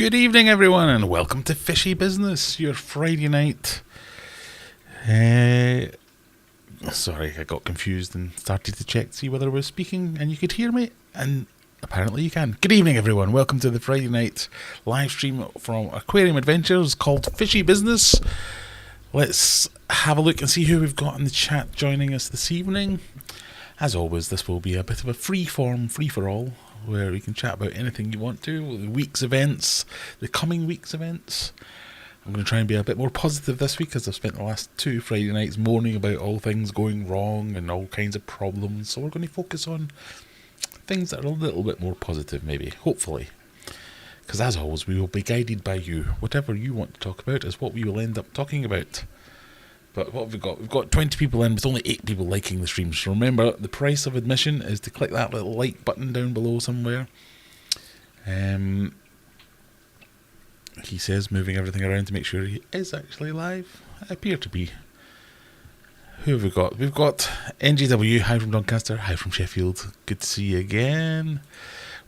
Good evening, everyone, and welcome to Fishy Business, your Friday night. Sorry, I got confused and started to check to see whether I was speaking and you could hear me, and apparently you can. Good evening, everyone. Welcome to the Friday night live stream from Aquarium Adventures called Fishy Business. Let's have a look and see who we've got in the chat joining us this evening. As always, this will be a bit of a free-form, free-for-all, where we can chat about anything you want to, the week's events, the coming week's events. I'm going to try and be a bit more positive this week, as I've spent the last two Friday nights moaning about all things going wrong and all kinds of problems. So we're going to focus on things that are a little bit more positive, maybe, hopefully. Because as always, we will be guided by you. Whatever you want to talk about is what we will end up talking about. But what have we got? We've got 20 people in with only 8 people liking the stream. So remember, the price of admission is to click that little like button down below somewhere. He says, moving everything around to make sure he is actually live. I appear to be. Who have we got? We've got NGW, hi from Doncaster, hi from Sheffield. Good to see you again.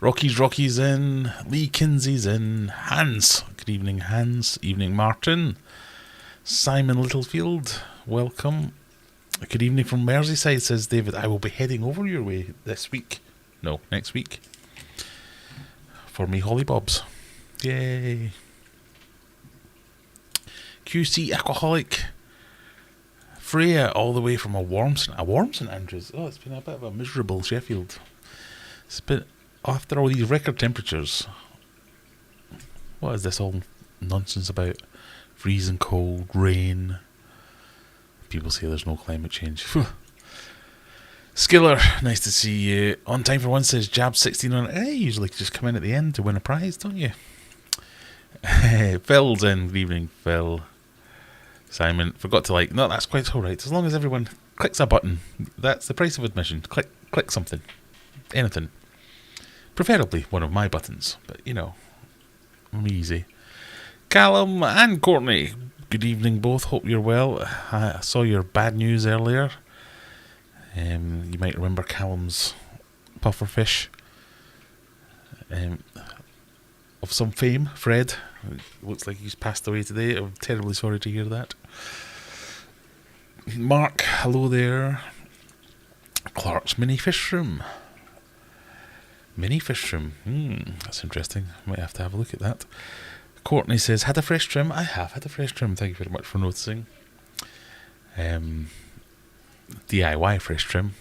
Rocky's in. Lee Kinsey's in. Hans. Good evening, Hans. Evening, Martin. Simon Littlefield, welcome. Good evening from Merseyside, says David. I will be heading over your way this week. No, next week. For me Hollybobs. Yay. QC Aquaholic. Freya, all the way from a warm St Andrews. Oh, it's been a bit of a miserable Sheffield. It's been, after all these record temperatures. What is this all nonsense about? Freezing cold, rain. People say there's no climate change. Skiller, nice to see you. On time for one, says Jab 16 on. Hey, you usually just come in at the end to win a prize, don't you? Phil's in. Good evening, Phil. Simon, forgot to like. No, that's quite alright. As long as everyone clicks a button. That's the price of admission. Click something. Anything. Preferably one of my buttons. But, you know, I'm easy. Callum and Courtney, good evening both, hope you're well. I saw your bad news earlier. You might remember Callum's pufferfish of some fame, Fred. Looks like he's passed away today. I'm terribly sorry to hear that. Mark, hello there. Clark's Mini Fish Room. Mini Fish Room, that's interesting. Might have to have a look at that. Courtney says, had a fresh trim? I have had a fresh trim, thank you very much for noticing. DIY fresh trim.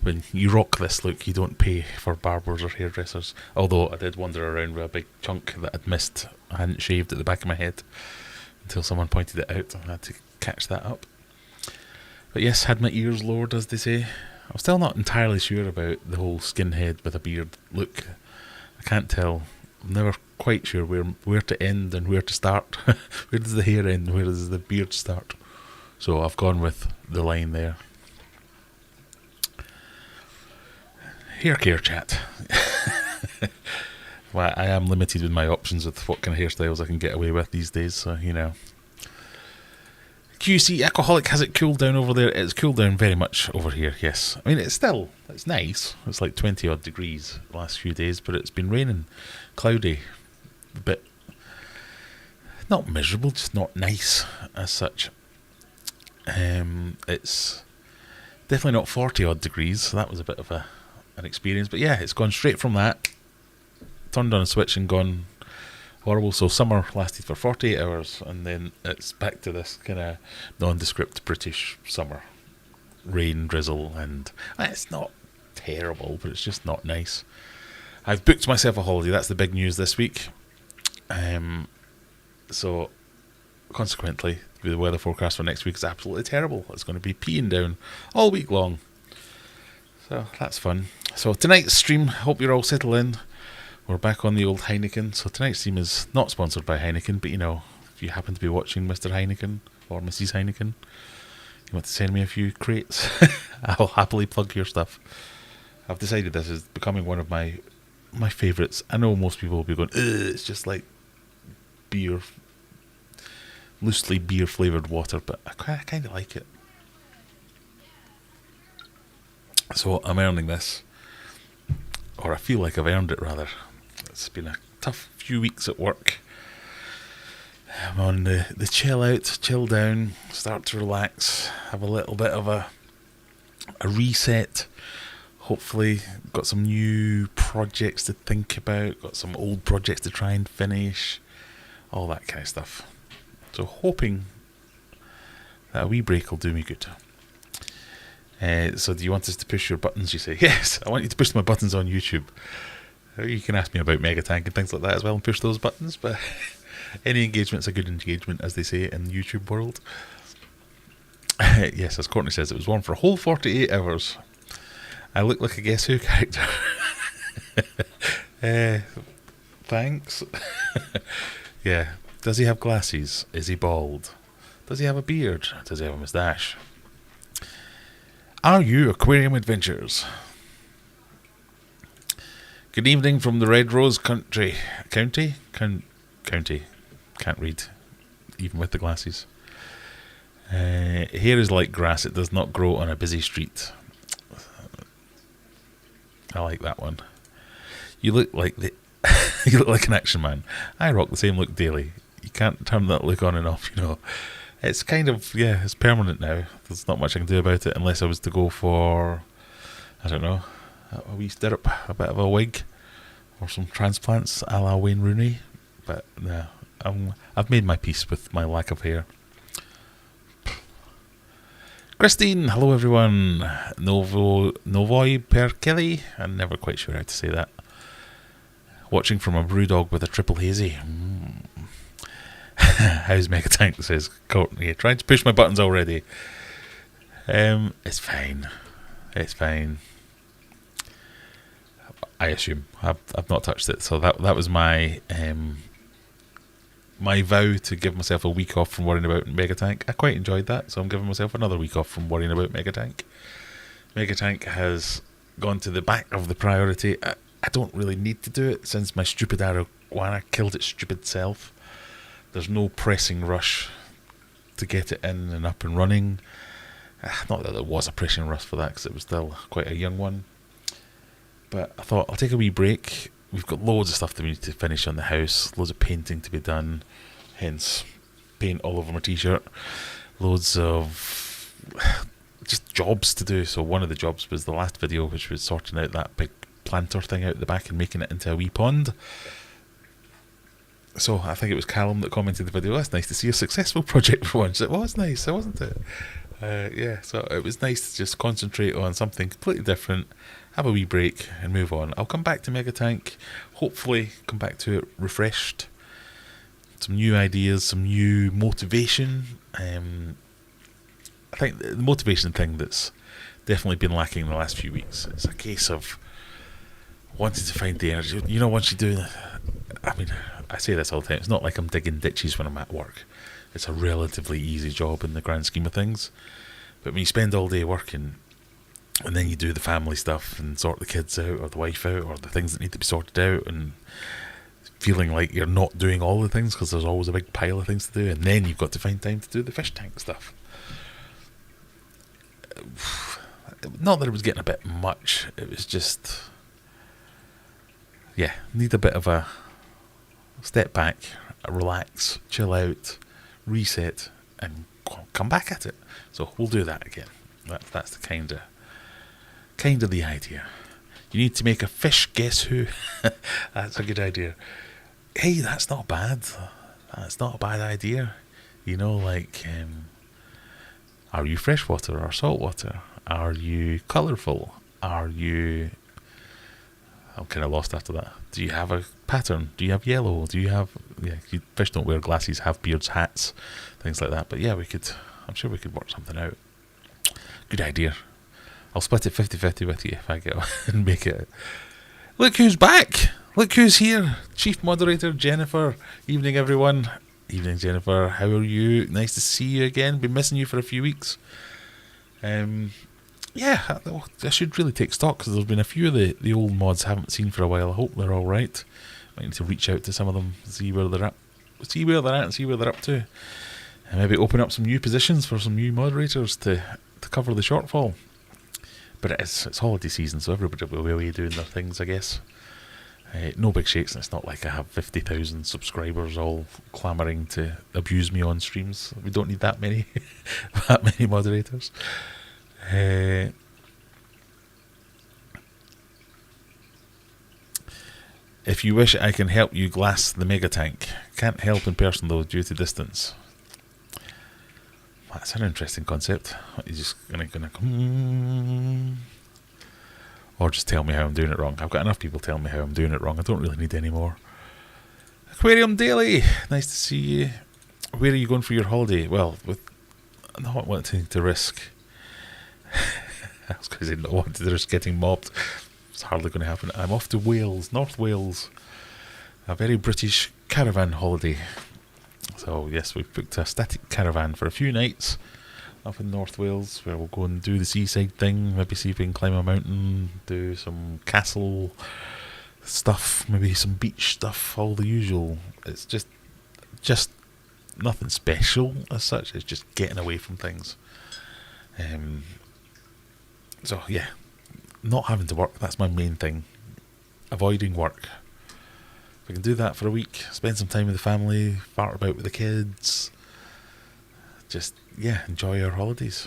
When you rock this look, you don't pay for barbers or hairdressers. Although I did wander around with a big chunk that I'd missed. I hadn't shaved at the back of my head until someone pointed it out. I had to catch that up. But yes, had my ears lowered, as they say. I'm still not entirely sure about the whole skinhead with a beard look. I can't tell. I'm never quite sure where to end and where to start. Where does the hair end and where does the beard start? So I've gone with the line there. Hair care chat. Well, I am limited with my options with what kind of hairstyles I can get away with these days, so you know. QC Aquaholic, has it cooled down over there? It's cooled down very much over here, yes. I mean, it's nice. It's like 20 odd degrees the last few days, but it's been raining, cloudy, a bit, not miserable, just not nice as such. It's definitely not 40 odd degrees, so that was a bit of an experience. But yeah, it's gone straight from that, turned on a switch and gone horrible. So summer lasted for 48 hours and then it's back to this kind of nondescript British summer. Rain, drizzle, and it's not terrible, but it's just not nice. I've booked myself a holiday. That's the big news this week. So consequently, the weather forecast for next week is absolutely terrible. It's going to be peeing down all week long. So that's fun. So tonight's stream, hope you're all settled in. We're back on the old Heineken. So tonight's stream is not sponsored by Heineken, but you know, if you happen to be watching Mr. Heineken or Mrs. Heineken, you want to send me a few crates, I'll happily plug your stuff. I've decided this is becoming one of my favourites. I know most people will be going, it's just like beer, loosely beer flavoured water, but I kind of like it. So I'm earning this, or I feel like I've earned it rather. It's been a tough few weeks at work. I'm on the chill out, chill down, start to relax, have a little bit of a reset. Hopefully got some new projects to think about, got some old projects to try and finish, all that kind of stuff. So hoping that a wee break will do me good. So do you want us to push your buttons, you say? Yes, I want you to push my buttons on YouTube. You can ask me about Megatank and things like that as well and push those buttons, but any engagement's a good engagement, as they say in the YouTube world. Yes, as Courtney says, it was on for a whole 48 hours. I look like a Guess Who character. Thanks. Yeah. Does he have glasses? Is he bald? Does he have a beard? Does he have a moustache? Are you Aquarium Adventures? Good evening from the Red Rose County. County? Can't read, even with the glasses. Hair is like grass. It does not grow on a busy street. I like that one. You look like you look like an action man. I rock the same look daily. You can't turn that look on and off, you know. It's kind of, it's permanent now. There's not much I can do about it unless I was to go for, I don't know, a wee stirrup, a bit of a wig, or some transplants a la Wayne Rooney. But no, I've made my peace with my lack of hair. Christine, hello everyone. Novoi per Kelly. I'm never quite sure how to say that. Watching from a brewdog with a triple hazy. How's Megatank, says Courtney. Trying to push my buttons already. It's fine. It's fine. I assume. I've not touched it. So that was my my vow to give myself a week off from worrying about Megatank. I quite enjoyed that, so I'm giving myself another week off from worrying about Megatank. Megatank has gone to the back of the priority. I don't really need to do it since my stupid arowana killed its stupid self. There's no pressing rush to get it in and up and running. Not that there was a pressing rush for that, because it was still quite a young one. But I thought I'll take a wee break. We've got loads of stuff that we need to finish on the house. Loads of painting to be done. Hence, paint all over my t-shirt. Loads of just jobs to do. So one of the jobs was the last video, which was sorting out that big planter thing out the back and making it into a wee pond. So I think it was Callum that commented the video. That's nice to see a successful project for once. It was nice, wasn't it? So it was nice to just concentrate on something completely different, have a wee break and move on. I'll come back to Megatank, hopefully come back to it refreshed, some new ideas, some new motivation. I think the motivation thing that's definitely been lacking in the last few weeks. It's a case of wanting to find the energy. You know, once you do, I mean, I say this all the time, it's not like I'm digging ditches when I'm at work. It's a relatively easy job in the grand scheme of things. But when you spend all day working, and then you do the family stuff and sort the kids out or the wife out or the things that need to be sorted out, and feeling like you're not doing all the things because there's always a big pile of things to do, and then you've got to find time to do the fish tank stuff. Not that it was getting a bit much, it was just, need a bit of a step back, relax, chill out, reset, and come back at it. So we'll do that again. That's the kind of the idea. You need to make a fish Guess Who. That's a good idea. Hey, that's not bad. That's not a bad idea. You know, like, are you freshwater or saltwater? Are you colourful? Are you... I'm kind of lost after that. Do you have a pattern? Do you have yellow? Do you have... fish don't wear glasses, have beards, hats, things like that. But yeah, I'm sure we could work something out. Good idea. I'll split it 50-50 with you if I get and make it. Look who's back! Look who's here! Chief Moderator Jennifer. Evening, everyone. Evening, Jennifer. How are you? Nice to see you again. Been missing you for a few weeks. I should really take stock because there's been a few of the old mods I haven't seen for a while. I hope they're all right. I need to reach out to some of them, see where they're at, and see where they're up to, and maybe open up some new positions for some new moderators to cover the shortfall. But it's holiday season, so everybody will be away doing their things, I guess. No big shakes, and it's not like I have 50,000 subscribers all clamouring to abuse me on streams. We don't need that many, that many moderators. If you wish, I can help you glass the mega tank. Can't help in person though, due to distance. That's an interesting concept. You're just gonna come, or just tell me how I'm doing it wrong. I've got enough people telling me how I'm doing it wrong. I don't really need any more. Aquarium Daily, nice to see you. Where are you going for your holiday? Well, with not wanting to risk. I was going to say not wanting to risk getting mobbed. It's hardly going to happen. I'm off to Wales, North Wales. A very British caravan holiday. So yes, we've booked a static caravan for a few nights up in North Wales, where we'll go and do the seaside thing, maybe see if we can climb a mountain, do some castle stuff, maybe some beach stuff, all the usual. It's just nothing special as such. It's just getting away from things. So yeah, not having to work, that's my main thing. Avoiding work. If I can do that for a week, spend some time with the family, fart about with the kids, just, yeah, enjoy our holidays.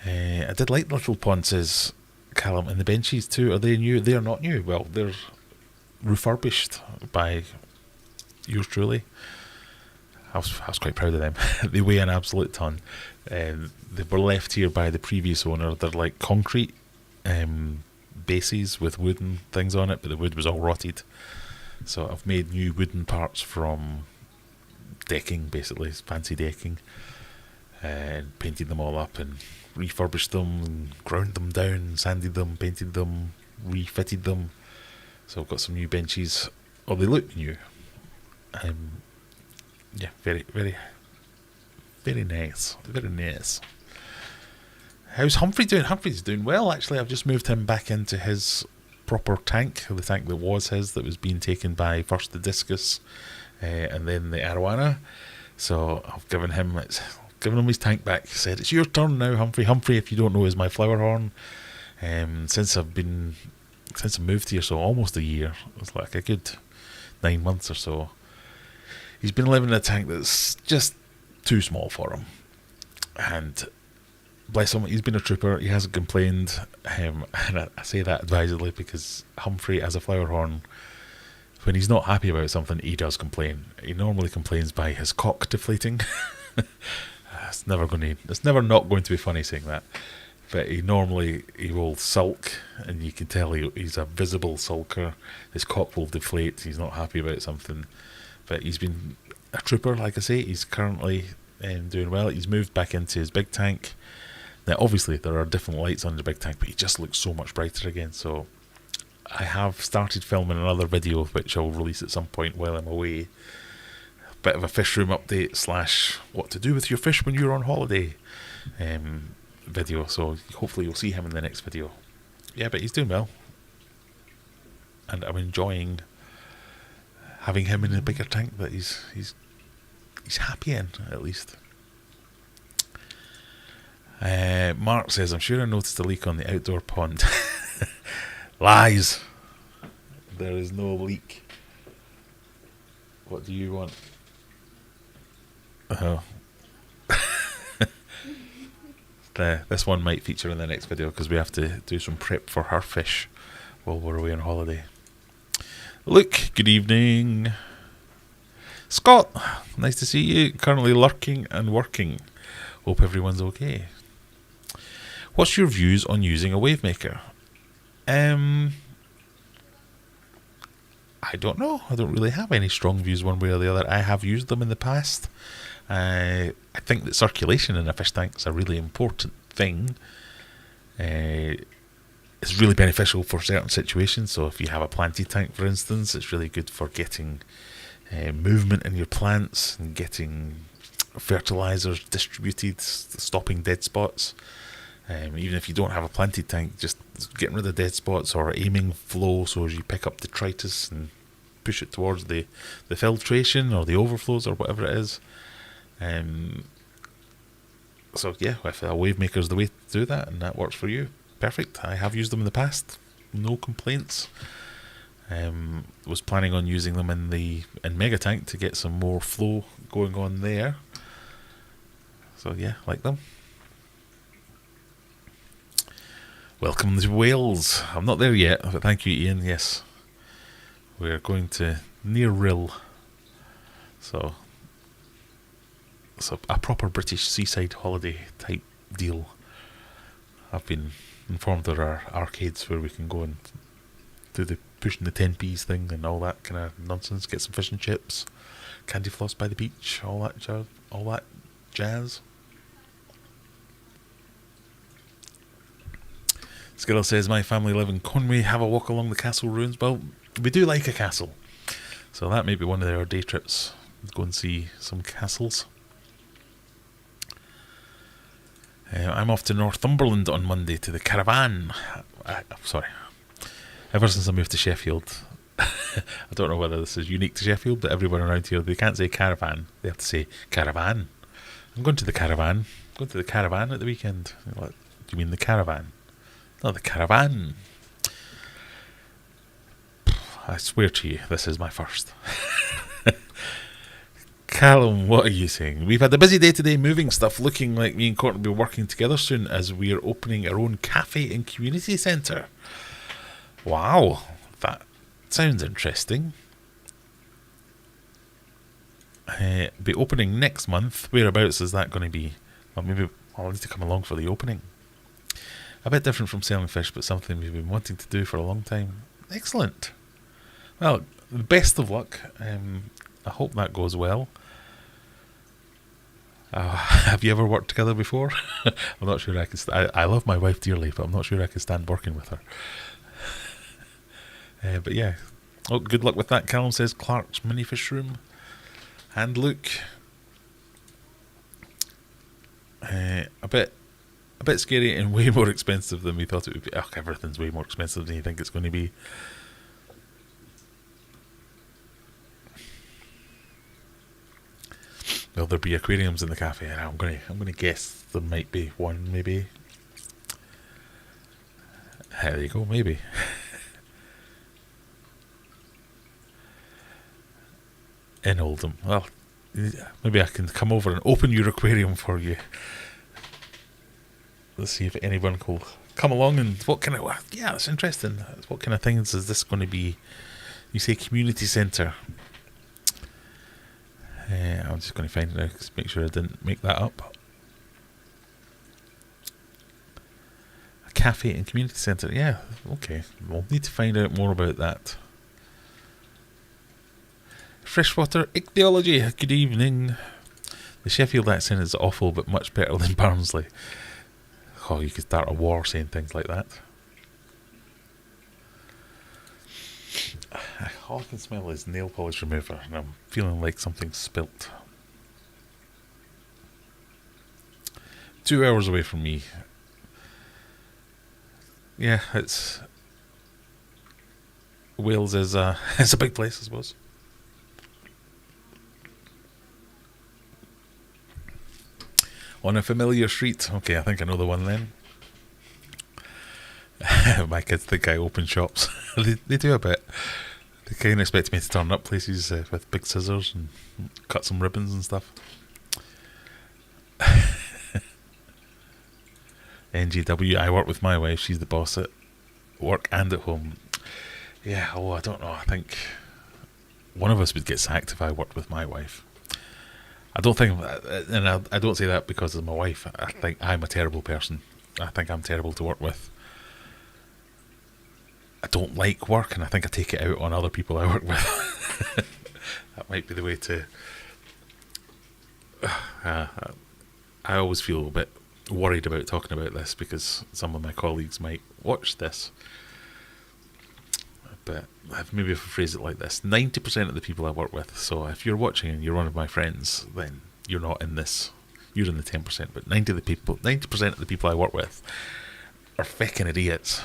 I did like Little Pond, says Callum, and the benches too. Are they new? They are not new. Well, they're refurbished by yours truly. I was quite proud of them. They weigh an absolute ton. They were left here by the previous owner. They're like concrete bases with wooden things on it, but the wood was all rotted. So I've made new wooden parts from decking, basically, it's fancy decking, and painted them all up and refurbished them and ground them down, sanded them, painted them, refitted them. So I've got some new benches. Oh, they look new. Yeah, very, very, very nice. Very nice. How's Humphrey doing? Humphrey's doing well, actually. I've just moved him back into his proper tank, the tank that was his, that was being taken by first the Discus and then the Arowana. So I've given him his tank back. Said, it's your turn now, Humphrey. Humphrey, if you don't know, is my flower horn. Since I moved here, so almost a year, it's like a good 9 months or so, he's been living in a tank that's just too small for him. And bless him, he's been a trooper. He hasn't complained. And I say that advisedly because Humphrey, as a flower horn, when he's not happy about something, he does complain. He normally complains by his cock deflating. It's never not going to be funny saying that. But he will sulk, and you can tell he's a visible sulker. His cock will deflate. He's not happy about something. But he's been a trooper, like I say. He's currently doing well. He's moved back into his big tank. Now, obviously, there are different lights on the big tank, but he just looks so much brighter again. So I have started filming another video, which I'll release at some point while I'm away. Bit of a fish room update / what to do with your fish when you're on holiday video. So hopefully you'll see him in the next video. Yeah, but he's doing well. And I'm enjoying having him in a bigger tank that he's happy in, at least. Mark says, I'm sure I noticed a leak on the outdoor pond. Lies. There is no leak. What do you want? Oh. This one might feature in the next video because we have to do some prep for her fish while we're away on holiday. Luke, good evening. Scott, nice to see you. Currently lurking and working. Hope everyone's okay. What's your views on using a wave maker? I don't know. I don't really have any strong views one way or the other. I have used them in the past. I think that circulation in a fish tank is a really important thing. It's really beneficial for certain situations. So if you have a planted tank, for instance, it's really good for getting movement in your plants and getting fertilizers distributed, stopping dead spots. Even if you don't have a planted tank, just getting rid of dead spots or aiming flow so as you pick up detritus and push it towards the filtration or the overflows or whatever it is. So yeah, if a wave maker is the way to do that and that works for you, perfect. I have used them in the past. no complaints. Was planning on using them in Mega Tank to get some more flow going on there. So yeah, like them. Welcome to Wales. I'm not there yet, but thank you, Ian. Yes, we're going to near Rill. So a proper British seaside holiday type deal. I've been informed there are arcades where we can go and do the pushing the 10p's thing and all that kind of nonsense. Get some fish and chips, candy floss by the beach, all that jazz. Skittle says, my family live in Conway, have a walk along the castle ruins. Well, we do like a castle, so that may be one of our day trips. Go and see some castles. I'm off to Northumberland on Monday to the caravan. Sorry. Ever since I moved to Sheffield, I don't know whether this is unique to Sheffield, but everyone around here, they can't say caravan. They have to say caravan. I'm going to the caravan. I'm going to the caravan at the weekend. What, do you mean the caravan? No, the caravan. I swear to you, this is my first. Callum, what are you saying? We've had a busy day today moving stuff, looking like me and Courtney will be working together soon as we are opening our own cafe and community centre. Wow, that sounds interesting. Be opening next month. Whereabouts is that going to be? Well, maybe I'll need to come along for the opening. A bit different from selling fish, but something we've been wanting to do for a long time. Excellent. Well, best of luck. I hope that goes well. Have you ever worked together before? I'm not sure I can. I love my wife dearly, but I'm not sure I can stand working with her. But yeah. Oh, good luck with that. Callum says Clark's mini fish room. And Luke. A bit scary and way more expensive than we thought it would be. Everything's way more expensive than you think it's going to be. Will there be aquariums in the cafe? I'm going to guess there might be one, maybe. There you go, maybe. In Oldham. Well, maybe I can come over and open your aquarium for you. Let's see if anyone will come along and yeah, that's interesting. What kind of things is this going to be? You say community centre. I'm just going to find it now, make sure I didn't make that up. A cafe and community centre. Yeah, okay. We'll need to find out more about that. Freshwater ichthyology. Good evening. The Sheffield accent is awful, but much better than Barnsley. Oh, you could start a war saying things like that. All I can smell is nail polish remover, and I'm feeling like something's spilt. 2 hours away from me. Yeah, Wales is it's a big place, I suppose. On a familiar street. Okay, I think I know the one then. My kids think I open shops. They do a bit. They kind of expect me to turn up places with big scissors and cut some ribbons and stuff. NGW, I work with my wife. She's the boss at work and at home. Yeah, I don't know. I think one of us would get sacked if I worked with my wife. I don't think, and I don't say that because of my wife. I think I'm a terrible person. I think I'm terrible to work with. I don't like work, and I think I take it out on other people I work with. That might be the way to... I always feel a bit worried about talking about this because some of my colleagues might watch this. But maybe if I phrase it like this, 90% of the people I work with, so if you're watching and you're one of my friends, then you're not in this, you're in the 10%, but 90% of the people I work with are feckin' idiots,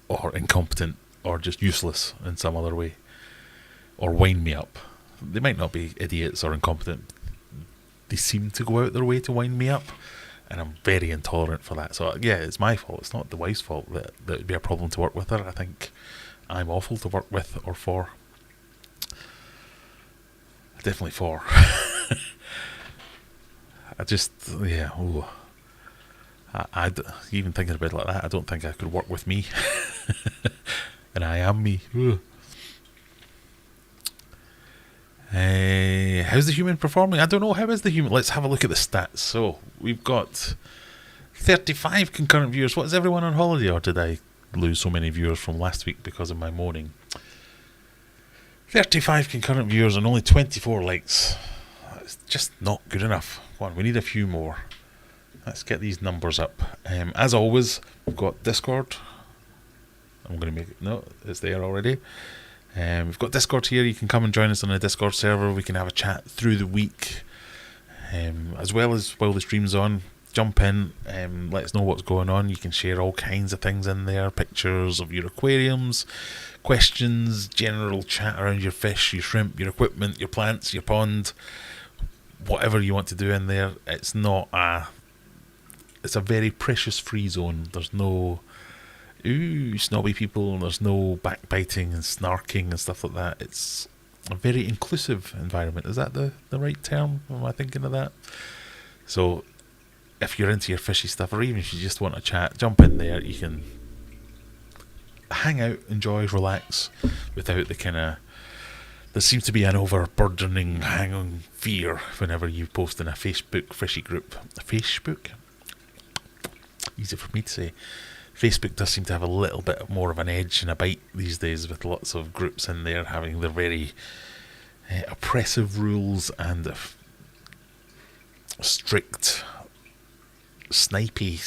or incompetent, or just useless in some other way, or wind me up. They might not be idiots or incompetent, they seem to go out their way to wind me up, and I'm very intolerant for that. So yeah, it's my fault. It's not the wife's fault that it would be a problem to work with her. I think I'm awful to work with or for. Definitely for. I just, yeah, even thinking about it like that, I don't think I could work with me. And I am me. How's the human performing? I don't know. How is the human? Let's have a look at the stats. So we've got 35 concurrent viewers. What, is everyone on holiday, or did I lose so many viewers from last week because of my moaning? 35 concurrent viewers and only 24 likes. That's just not good enough. Come on, we need a few more. Let's get these numbers up. As always, we've got Discord. I'm going to make it. No, it's there already. We've got Discord here. You can come and join us on a Discord server. We can have a chat through the week, as well as while the stream's on. Jump in, let us know what's going on. You can share all kinds of things in there. Pictures of your aquariums, questions, general chat around your fish, your shrimp, your equipment, your plants, your pond. Whatever you want to do in there. It's a very precious free zone. There's no snobby people, and there's no backbiting and snarking and stuff like that. It's a very inclusive environment. Is that the right term? Am I thinking of that? So if you're into your fishy stuff, or even if you just want to chat, jump in there. You can hang out, enjoy, relax, without the kind of... There seems to be an overburdening, hanging fear whenever you post in a Facebook fishy group. A Facebook? Easy for me to say. Facebook does seem to have a little bit more of an edge and a bite these days, with lots of groups in there having their very oppressive rules and strict, snidey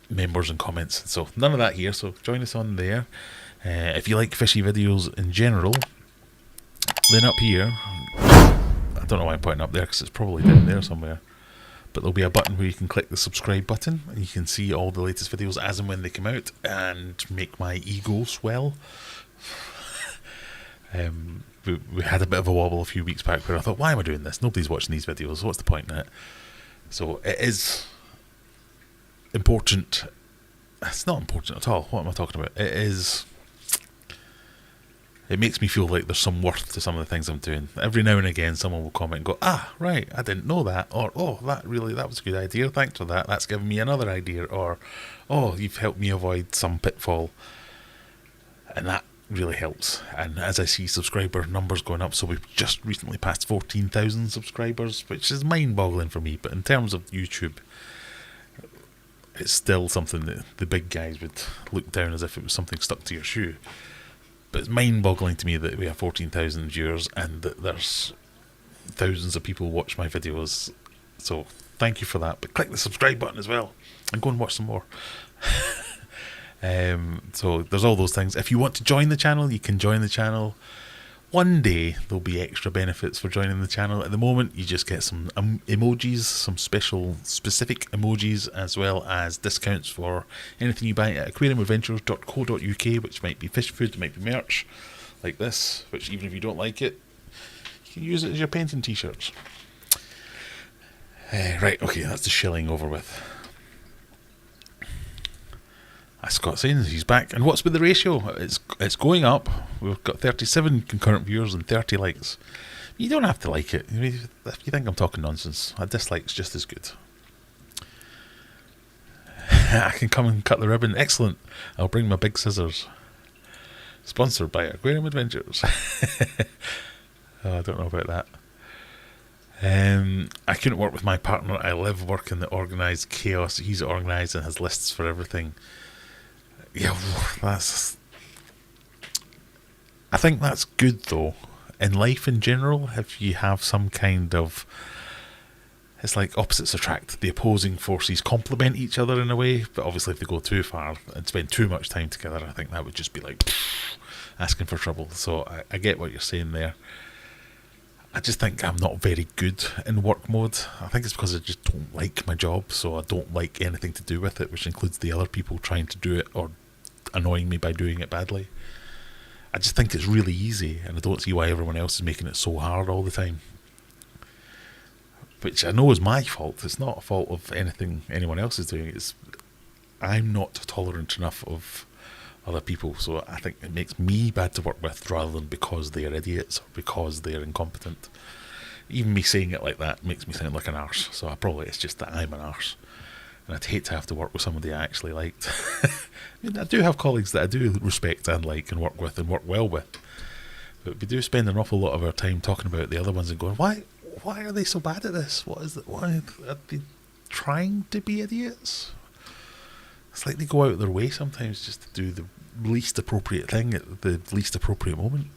members and comments. So none of that here, so join us on there. If you like fishy videos in general, then up here, I don't know why I'm putting up there because it's probably down there somewhere, but there'll be a button where you can click the subscribe button and you can see all the latest videos as and when they come out, and make my ego swell. We had a bit of a wobble a few weeks back where I thought, why am I doing this? Nobody's watching these videos, what's the point in it? So it is important. It's not important at all. What am I talking about? It makes me feel like there's some worth to some of the things I'm doing. Every now and again someone will comment and go, right, I didn't know that, or that was a good idea, thanks for that, that's given me another idea, or you've helped me avoid some pitfall. And that really helps. And as I see subscriber numbers going up, so we've just recently passed 14,000 subscribers, which is mind-boggling for me, but in terms of YouTube, it's still something that the big guys would look down as if it was something stuck to your shoe. But it's mind-boggling to me that we have 14,000 viewers and that there's thousands of people watch my videos. So thank you for that. But click the subscribe button as well and go and watch some more. So there's all those things. If you want to join the channel, you can join the channel. One day there'll be extra benefits for joining the channel. At the moment, you just get some emojis, some specific emojis, as well as discounts for anything you buy at aquariumadventures.co.uk, which might be fish food, might be merch, like this, which even if you don't like it, you can use it as your painting t-shirts. Right, okay, that's the shilling over with. As Scott saying, he's back. And what's with the ratio? It's going up. We've got 37 concurrent viewers and 30 likes. You don't have to like it. If you think I'm talking nonsense, a dislike's just as good. I can come and cut the ribbon. Excellent. I'll bring my big scissors. Sponsored by Aquarium Adventures. I don't know about that. I couldn't work with my partner. I live, work in the organised chaos. He's organised and has lists for everything. Yeah, I think that's good though. In life in general, if you have some kind of... It's like opposites attract. The opposing forces complement each other in a way, but obviously if they go too far and spend too much time together, I think that would just be like asking for trouble. So I get what you're saying there. I just think I'm not very good in work mode. I think it's because I just don't like my job, so I don't like anything to do with it, which includes the other people trying to do it or annoying me by doing it badly. I just think it's really easy, and I don't see why everyone else is making it so hard all the time. which I know is my fault. It's not a fault of anything anyone else is doing. It's I'm not tolerant enough of other people, so I think it makes me bad to work with rather than because they're idiots or because they're incompetent. Even me saying it like that makes me sound like an arse, so it's just that I'm an arse. And I'd hate to have to work with somebody I actually liked. I mean, I do have colleagues that I do respect and like and work with and work well with. But we do spend an awful lot of our time talking about the other ones and going, why are they so bad at this? What is it? Why are they trying to be idiots? It's like they go out of their way sometimes just to do the least appropriate thing at the least appropriate moment.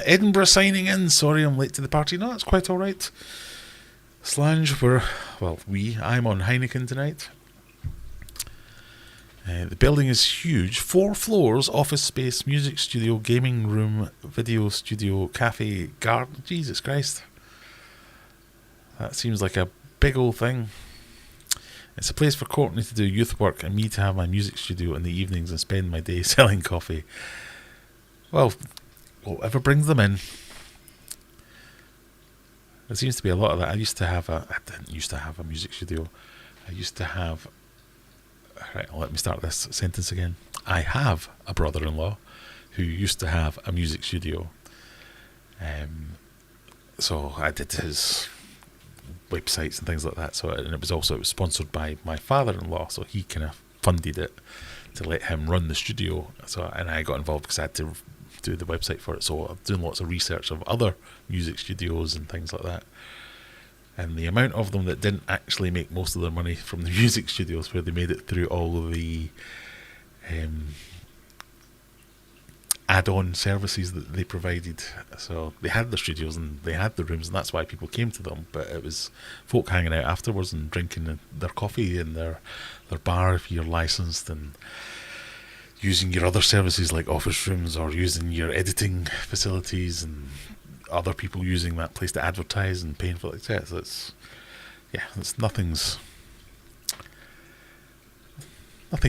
Edinburgh signing in. Sorry I'm late to the party. No, it's quite alright. Slange, I'm on Heineken tonight. The building is huge. 4 floors, office space, music studio, gaming room, video studio, cafe, garden. Jesus Christ. That seems like a big old thing. It's a place for Courtney to do youth work and me to have my music studio in the evenings and spend my day selling coffee. Well, whatever brings them in. There seems to be a lot of that. I didn't used to have a music studio. Right, let me start this sentence again. I have a brother-in-law who used to have a music studio. So I did his websites and things like that. And it was sponsored by my father-in-law, so he kind of funded it to let him run the studio. And I got involved because I had to do the website for it. So I'm doing lots of research of other music studios and things like that. And the amount of them that didn't actually make most of their money from the music studios, where they made it through all of the add-on services that they provided. So they had the studios and they had the rooms, and that's why people came to them. But it was folk hanging out afterwards and drinking their coffee in their bar if you're licensed, and using your other services like office rooms or using your editing facilities, and other people using that place to advertise and paying for it. So it's nothing's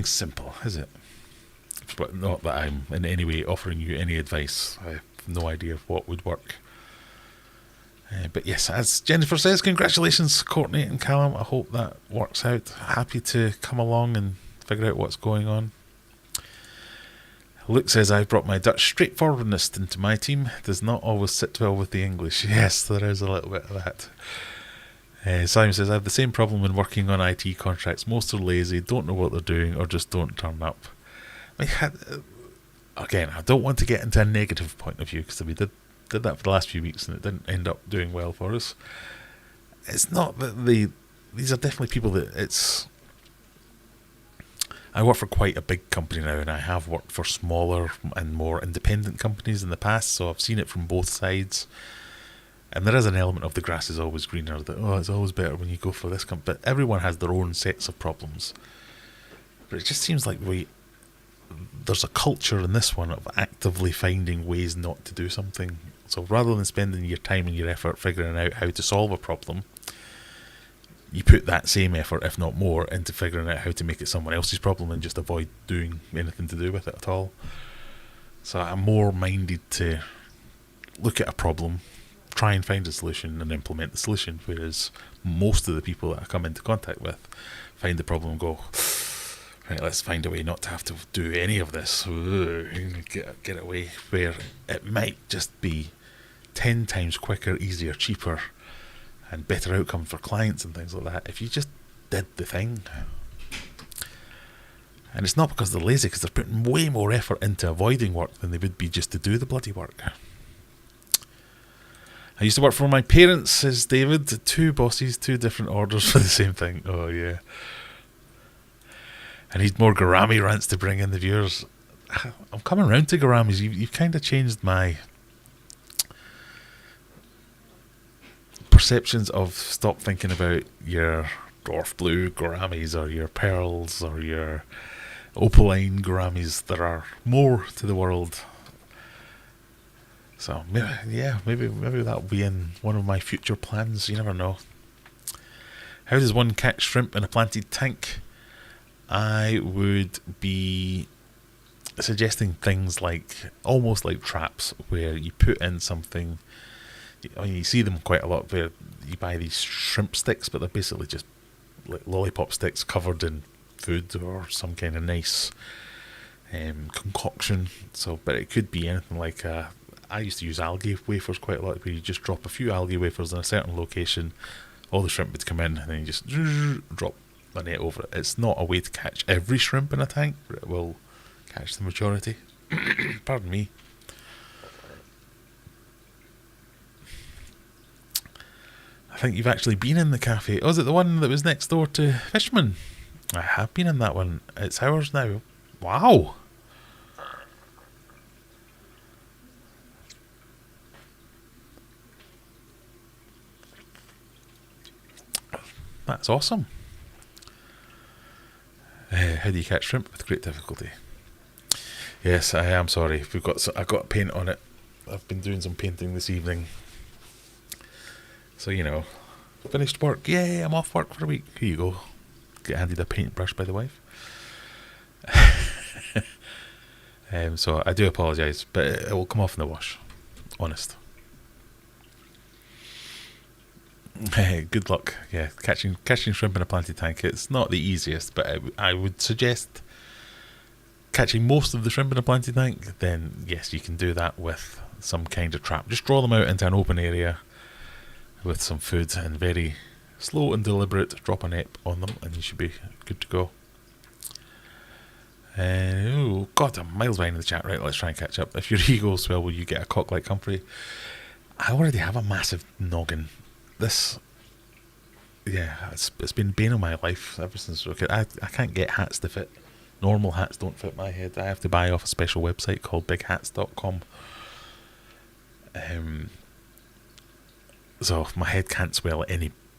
simple, is it? But not that I'm in any way offering you any advice. I have no idea what would work. But yes, as Jennifer says, congratulations, Courtney and Callum. I hope that works out. Happy to come along and figure out what's going on. Luke says, I've brought my Dutch straightforwardness into my team. Does not always sit well with the English. Yes, there is a little bit of that. Simon says, I have the same problem when working on IT contracts. Most are lazy, don't know what they're doing, or just don't turn up. Again, I don't want to get into a negative point of view, because we did that for the last few weeks and it didn't end up doing well for us. It's not that these are definitely people that I work for quite a big company now, and I have worked for smaller and more independent companies in the past, so I've seen it from both sides. And there is an element of the grass is always greener, that, it's always better when you go for this company. But everyone has their own sets of problems. But it just seems like there's a culture in this one of actively finding ways not to do something. So rather than spending your time and your effort figuring out how to solve a problem, you put that same effort, if not more, into figuring out how to make it someone else's problem and just avoid doing anything to do with it at all. So I'm more minded to look at a problem, try and find a solution and implement the solution, whereas most of the people that I come into contact with find the problem and go, right, let's find a way not to have to do any of this. Get away, where it might just be 10 times quicker, easier, cheaper, and better outcome for clients and things like that if you just did the thing. And it's not because they're lazy, because they're putting way more effort into avoiding work than they would be just to do the bloody work. I used to work for my parents, says David. 2 bosses, 2 different orders for the same thing. Oh yeah. I need more Grammy rants to bring in the viewers. I'm coming round to Grammys. You've kind of changed my perceptions of stop thinking about your dwarf blue Grammys or your pearls or your opaline Grammys. There are more to the world. So maybe that'll be in one of my future plans. You never know. How does one catch shrimp in a planted tank? I would be suggesting things like almost like traps, where you put in something I mean, you see them quite a lot where you buy these shrimp sticks, but they're basically just like lollipop sticks covered in food or some kind of nice concoction. So, but it could be anything like I used to use algae wafers quite a lot, where you just drop a few algae wafers in a certain location, all the shrimp would come in, and then you just drop the net over it. It's not a way to catch every shrimp in a tank, but it will catch the majority. Pardon me. I think you've actually been in the cafe. Oh, is it the one that was next door to Fishman? I have been in that one. It's ours now. Wow. That's awesome. How do you catch shrimp? With great difficulty. Yes, I am sorry. I got paint on it. I've been doing some painting this evening. So, finished work. Yay, I'm off work for a week. Here you go. Get handed a paintbrush by the wife. So I do apologise, but it will come off in the wash. Honest. Good luck. Yeah, catching shrimp in a planted tank. It's not the easiest, but I would suggest catching most of the shrimp in a planted tank. Then yes, you can do that with some kind of trap. Just draw them out into an open area with some food and very slow and deliberate drop a net on them, and you should be good to go. Oh God, I'm miles behind in the chat. Right, let's try and catch up. If your ego swell, will you get a cock like Humphrey? I already have a massive noggin. It's been bane of my life ever since I can't get hats to fit. Normal hats don't fit my head. I have to buy off a special website called bighats.com. So my head can't swell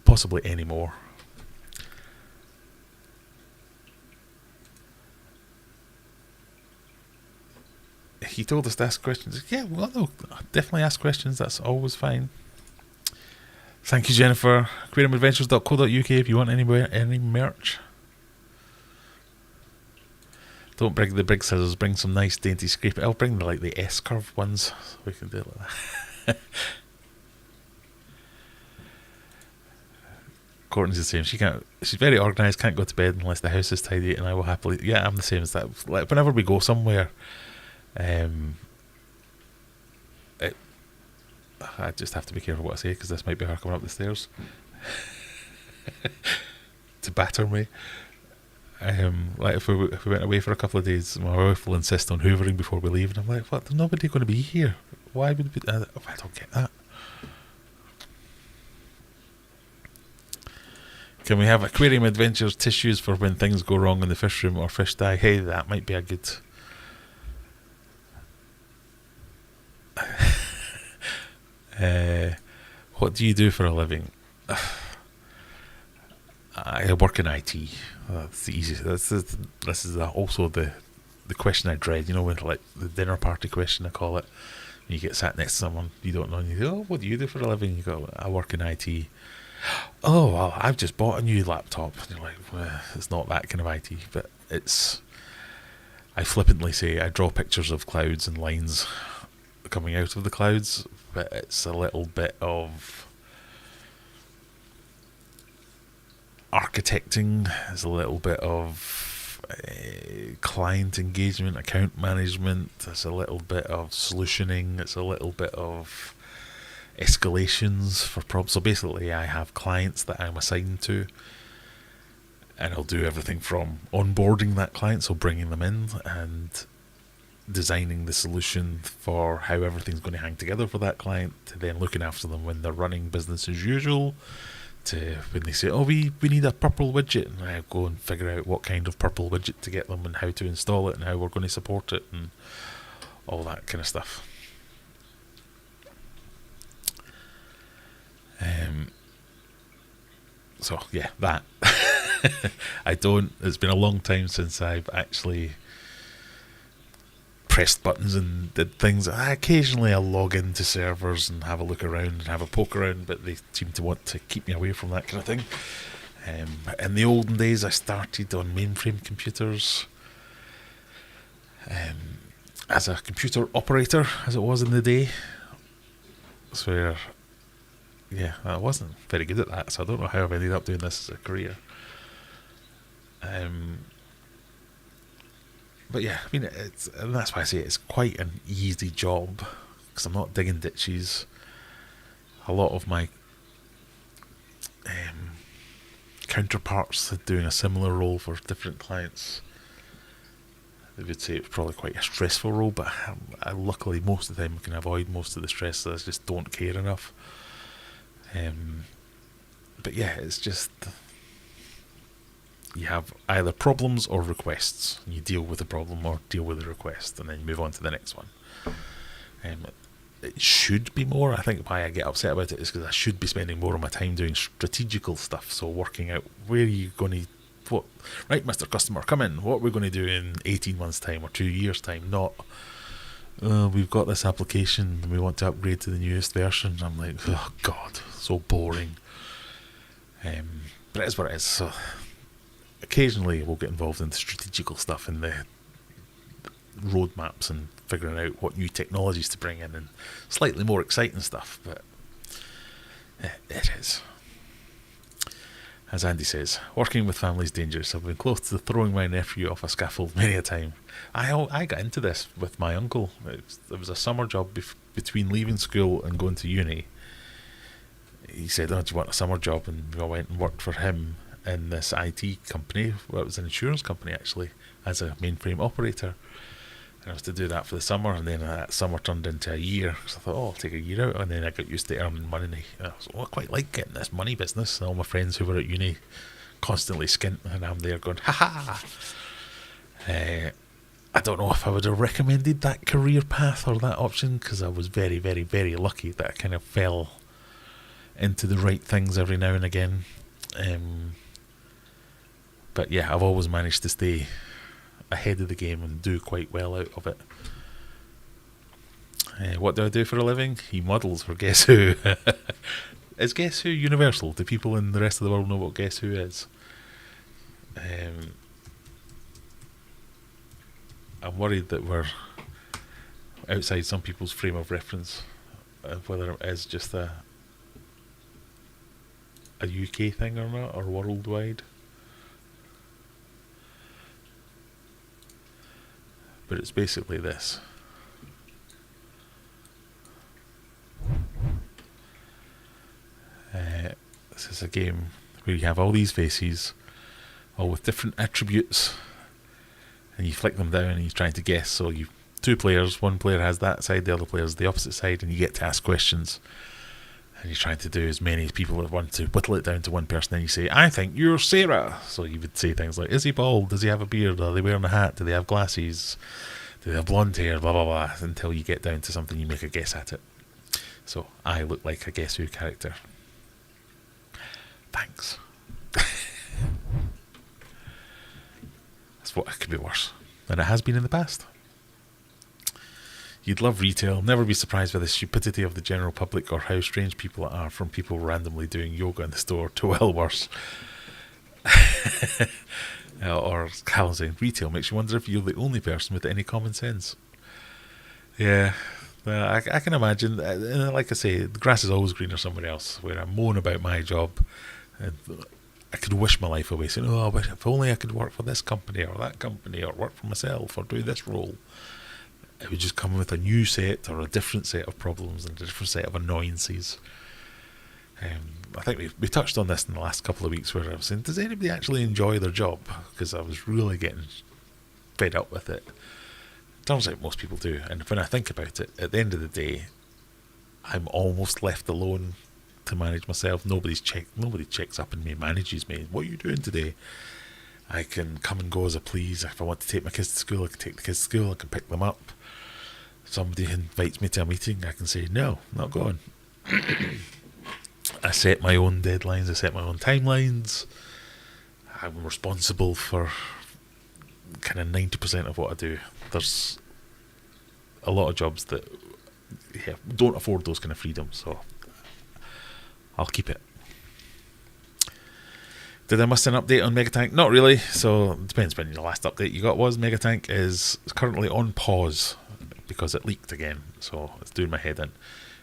possibly any more. He told us to ask questions. Yeah, well, no, definitely ask questions. That's always fine. Thank you, Jennifer. aquariumadventures.co.uk if you want any merch. Don't bring the big scissors. Bring some nice dainty scrape. I'll bring the S-curve ones. So we can do it like that. Courtney's the same. She's very organised. Can't go to bed unless the house is tidy. And I will happily. Yeah, I'm the same as that. Like whenever we go somewhere, I just have to be careful what I say because this might be her coming up the stairs to batter me. Like if we went away for a couple of days, my wife will insist on hoovering before we leave, and I'm like, "What? There's nobody going to be here. Why would we?" I don't get that. Can we have Aquarium Adventures tissues for when things go wrong in the fish room or fish die? Hey, that might be a good. What do you do for a living? I work in IT. That's the easiest. This is also the question I dread. When like the dinner party question I call it. You get sat next to someone you don't know, and you go, "Oh, what do you do for a living?" You go, "I work in IT." "Oh, well, I've just bought a new laptop." And you're like, well, it's not that kind of IT, but it's. I flippantly say I draw pictures of clouds and lines coming out of the clouds, but it's a little bit of architecting, it's a little bit of client engagement, account management, it's a little bit of solutioning, it's a little bit of escalations for problems. So basically I have clients that I'm assigned to, and I'll do everything from onboarding that client, so bringing them in and designing the solution for how everything's going to hang together for that client, to then looking after them when they're running business as usual, to when they say, "Oh, we need a purple widget," and I go and figure out what kind of purple widget to get them and how to install it and how we're going to support it and all that kind of stuff. So yeah, that. It's been a long time since I've actually pressed buttons and did things. Occasionally I'll log into servers and have a look around and have a poke around, but they seem to want to keep me away from that kind of thing. In the olden days I started on mainframe computers as a computer operator, as it was in the day. So yeah, I wasn't very good at that, so I don't know how I've ended up doing this as a career. But yeah, I mean, and that's why I say it's quite an easy job, because I'm not digging ditches. A lot of my counterparts doing a similar role for different clients, they would say it's probably quite a stressful role, but I luckily most of the time I can avoid most of the stress, so I just don't care enough. But yeah, it's just, you have either problems or requests. You deal with the problem or deal with the request, and then you move on to the next one. It should be more. I think why I get upset about it is because I should be spending more of my time doing strategical stuff. So working out where are you going to, what, right, Mr. Customer, come in. What we're going to do in 18 months' time or 2 years' time. Not, we've got this application and we want to upgrade to the newest version. I'm like, oh God, so boring. But it is what it is. So occasionally we'll get involved in the strategical stuff and the roadmaps and figuring out what new technologies to bring in and slightly more exciting stuff, but it is. As Andy says, working with family is dangerous. I've been close to throwing my nephew off a scaffold many a time. I got into this with my uncle. It was a summer job between leaving school and going to uni. He said, oh, do you want a summer job? And I went and worked for him in this IT company. Well, it was an insurance company actually, as a mainframe operator. And I was to do that for the summer, and then that summer turned into a year. So I thought, oh, I'll take a year out, and then I got used to earning money. And I was, I quite like getting this money business. And all my friends who were at uni constantly skint, and I'm there going, ha ha. I don't know if I would have recommended that career path or that option, because I was very, very, very lucky that I kind of fell into the right things every now and again. But yeah, I've always managed to stay ahead of the game and do quite well out of it. What do I do for a living? He models for Guess Who. Is Guess Who universal? Do people in the rest of the world know what Guess Who is? I'm worried that we're outside some people's frame of reference, whether it is just a UK thing or not, or worldwide. But it's basically this. This is a game where you have all these faces, all with different attributes, and you flick them down and you're trying to guess. So you've two players, one player has that side, the other player has the opposite side, and you get to ask questions. And you're trying to do as many people as want to whittle it down to one person. Then you say, I think you're Sarah. So you would say things like, is he bald? Does he have a beard? Are they wearing a hat? Do they have glasses? Do they have blonde hair? Blah, blah, blah. Until you get down to something, you make a guess at it. So I look like a Guess Who character. Thanks. That's what, it could be worse. And it has been in the past. You'd love retail, never be surprised by the stupidity of the general public or how strange people are, from people randomly doing yoga in the store to well worse. Or Callum saying, retail makes you wonder if you're the only person with any common sense. Yeah, I can imagine. Like I say, the grass is always greener somewhere else. Where I moan about my job, and I could wish my life away, saying, oh, but if only I could work for this company or that company, or work for myself, or do this role. It would just come with a new set or a different set of problems and a different set of annoyances. I think we touched on this in the last couple of weeks, where I was saying, does anybody actually enjoy their job? Because I was really getting fed up with it. Turns out most people do. And when I think about it, at the end of the day, I'm almost left alone to manage myself. Nobody checks up on me, manages me. What are you doing today? I can come and go as I please. If I want to take my kids to school, I can take the kids to school. I can pick them up. Somebody invites me to a meeting, I can say, no, not going. I set my own deadlines, I set my own timelines. I'm responsible for kind of 90% of what I do. There's a lot of jobs that don't afford those kind of freedoms, so I'll keep it. Did I miss an update on Megatank? Not really, so it depends when the last update you got was. Megatank is currently on pause because it leaked again, so it's doing my head in.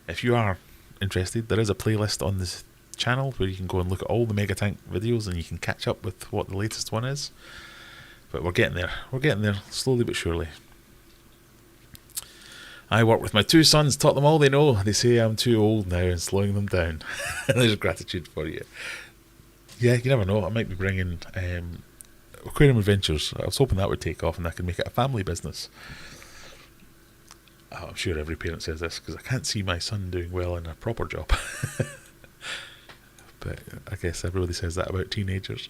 If you are interested, there is a playlist on this channel where you can go and look at all the Mega Tank videos and you can catch up with what the latest one is. But we're getting there. We're getting there, slowly but surely. I work with my 2 sons, taught them all they know. They say I'm too old now and slowing them down. There's gratitude for you. Yeah, you never know. I might be bringing Aquarium Adventures. I was hoping that would take off and I could make it a family business. Oh, I'm sure every parent says this because I can't see my son doing well in a proper job. But I guess everybody says that about teenagers.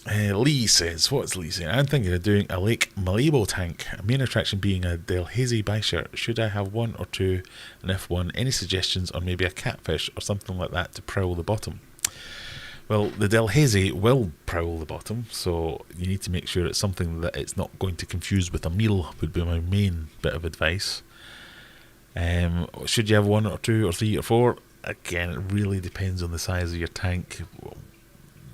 Lee says, what's Lee saying? I'm thinking of doing a Lake Malabao tank, a main attraction being a Delhaize bi-shirt. Should I have 1 or 2? And if 1, any suggestions on maybe a catfish or something like that to prowl the bottom? Well, the Delhaize will prowl the bottom, so you need to make sure it's something that it's not going to confuse with a meal, would be my main bit of advice. Should you have 1 or 2 or 3 or 4? Again, it really depends on the size of your tank.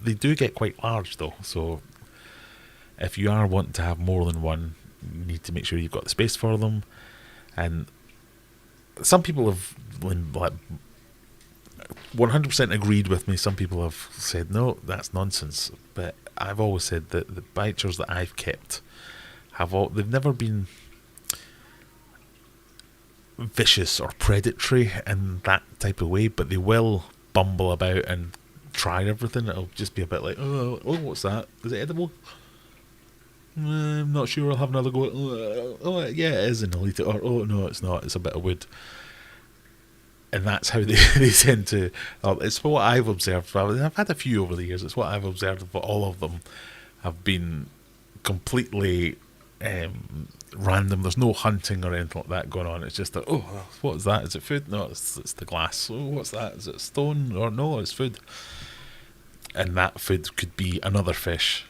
They do get quite large though, so if you are wanting to have more than 1, you need to make sure you've got the space for them. And some people have like 100% agreed with me. Some people have said no, that's nonsense. But I've always said that the bichers that I've kept they've never been vicious or predatory in that type of way, but they will bumble about and try everything. It'll just be a bit like, oh, what's that? Is it edible? I'm not sure. I'll have another go. Oh, yeah, it is, and I'll eat it. Or, oh, no, it's not. It's a bit of wood. And that's how they tend to. It's what I've observed. I've had a few over the years. It's what I've observed, but all of them have been completely random. There's no hunting or anything like that going on. It's just that, oh, what is that? Is it food? No, it's the glass. Oh, what's that? Is it stone? Or no, it's food. And that food could be another fish.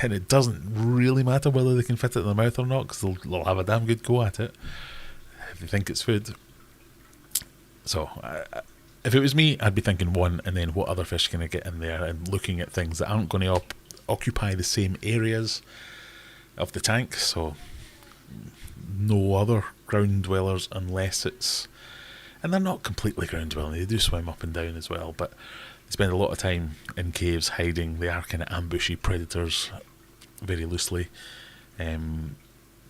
And it doesn't really matter whether they can fit it in their mouth or not, because they'll have a damn good go at it if they think it's food. So, if it was me, I'd be thinking 1, and then what other fish can I get in there, and looking at things that aren't going to occupy the same areas of the tank. So, no other ground dwellers unless it's... And they're not completely ground dwelling, they do swim up and down as well, but they spend a lot of time in caves hiding. They are kind of ambushy predators, very loosely.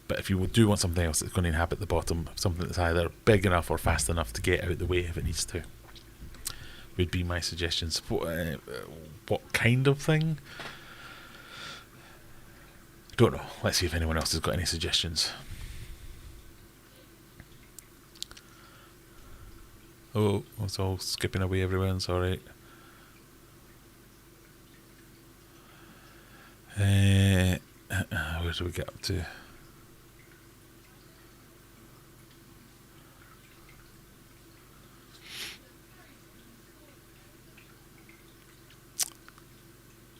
But if you do want something else that's going to inhabit the bottom, something that's either big enough or fast enough to get out the way if it needs to, would be my suggestions. What kind of thing? Don't know. Let's see if anyone else has got any suggestions. Oh, it's all skipping away everywhere. Sorry. Where do we get up to?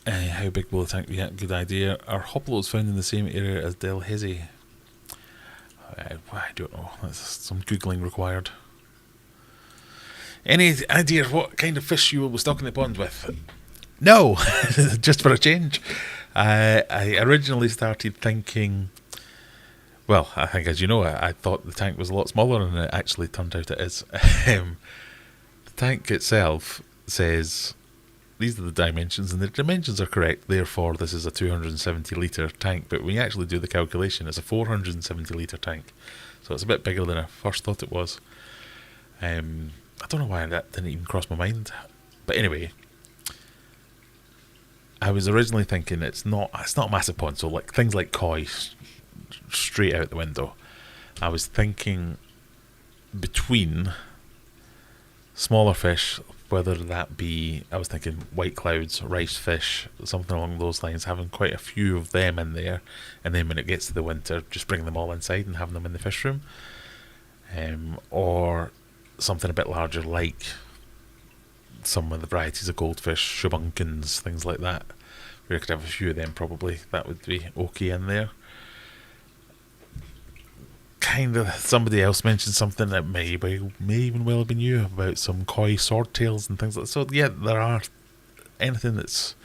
How big will the tank be? Yeah, good idea. Are hoploads found in the same area as Delhaize? I don't know. That's some googling required. Any idea what kind of fish you will be stocking the pond with? No, just for a change. I originally started thinking, well, I think as you know, I thought the tank was a lot smaller, and it actually turned out it is. The tank itself says these are the dimensions, and the dimensions are correct, therefore this is a 270 litre tank, but when you actually do the calculation, it's a 470 litre tank, so it's a bit bigger than I first thought it was. I don't know why that didn't even cross my mind, but anyway, I was originally thinking it's not a massive pond, so like things like koi, straight out the window. I was thinking between smaller fish, whether that be, I was thinking white clouds, rice fish, something along those lines, having quite a few of them in there, and then when it gets to the winter, just bring them all inside and having them in the fish room. Or something a bit larger, like some of the varieties of goldfish, shubunkins, things like that, where I could have a few of them probably. That would be okay in there. Kind of, somebody else mentioned something that may even well have been you, about some koi swordtails and things like that. So yeah, there are anything that's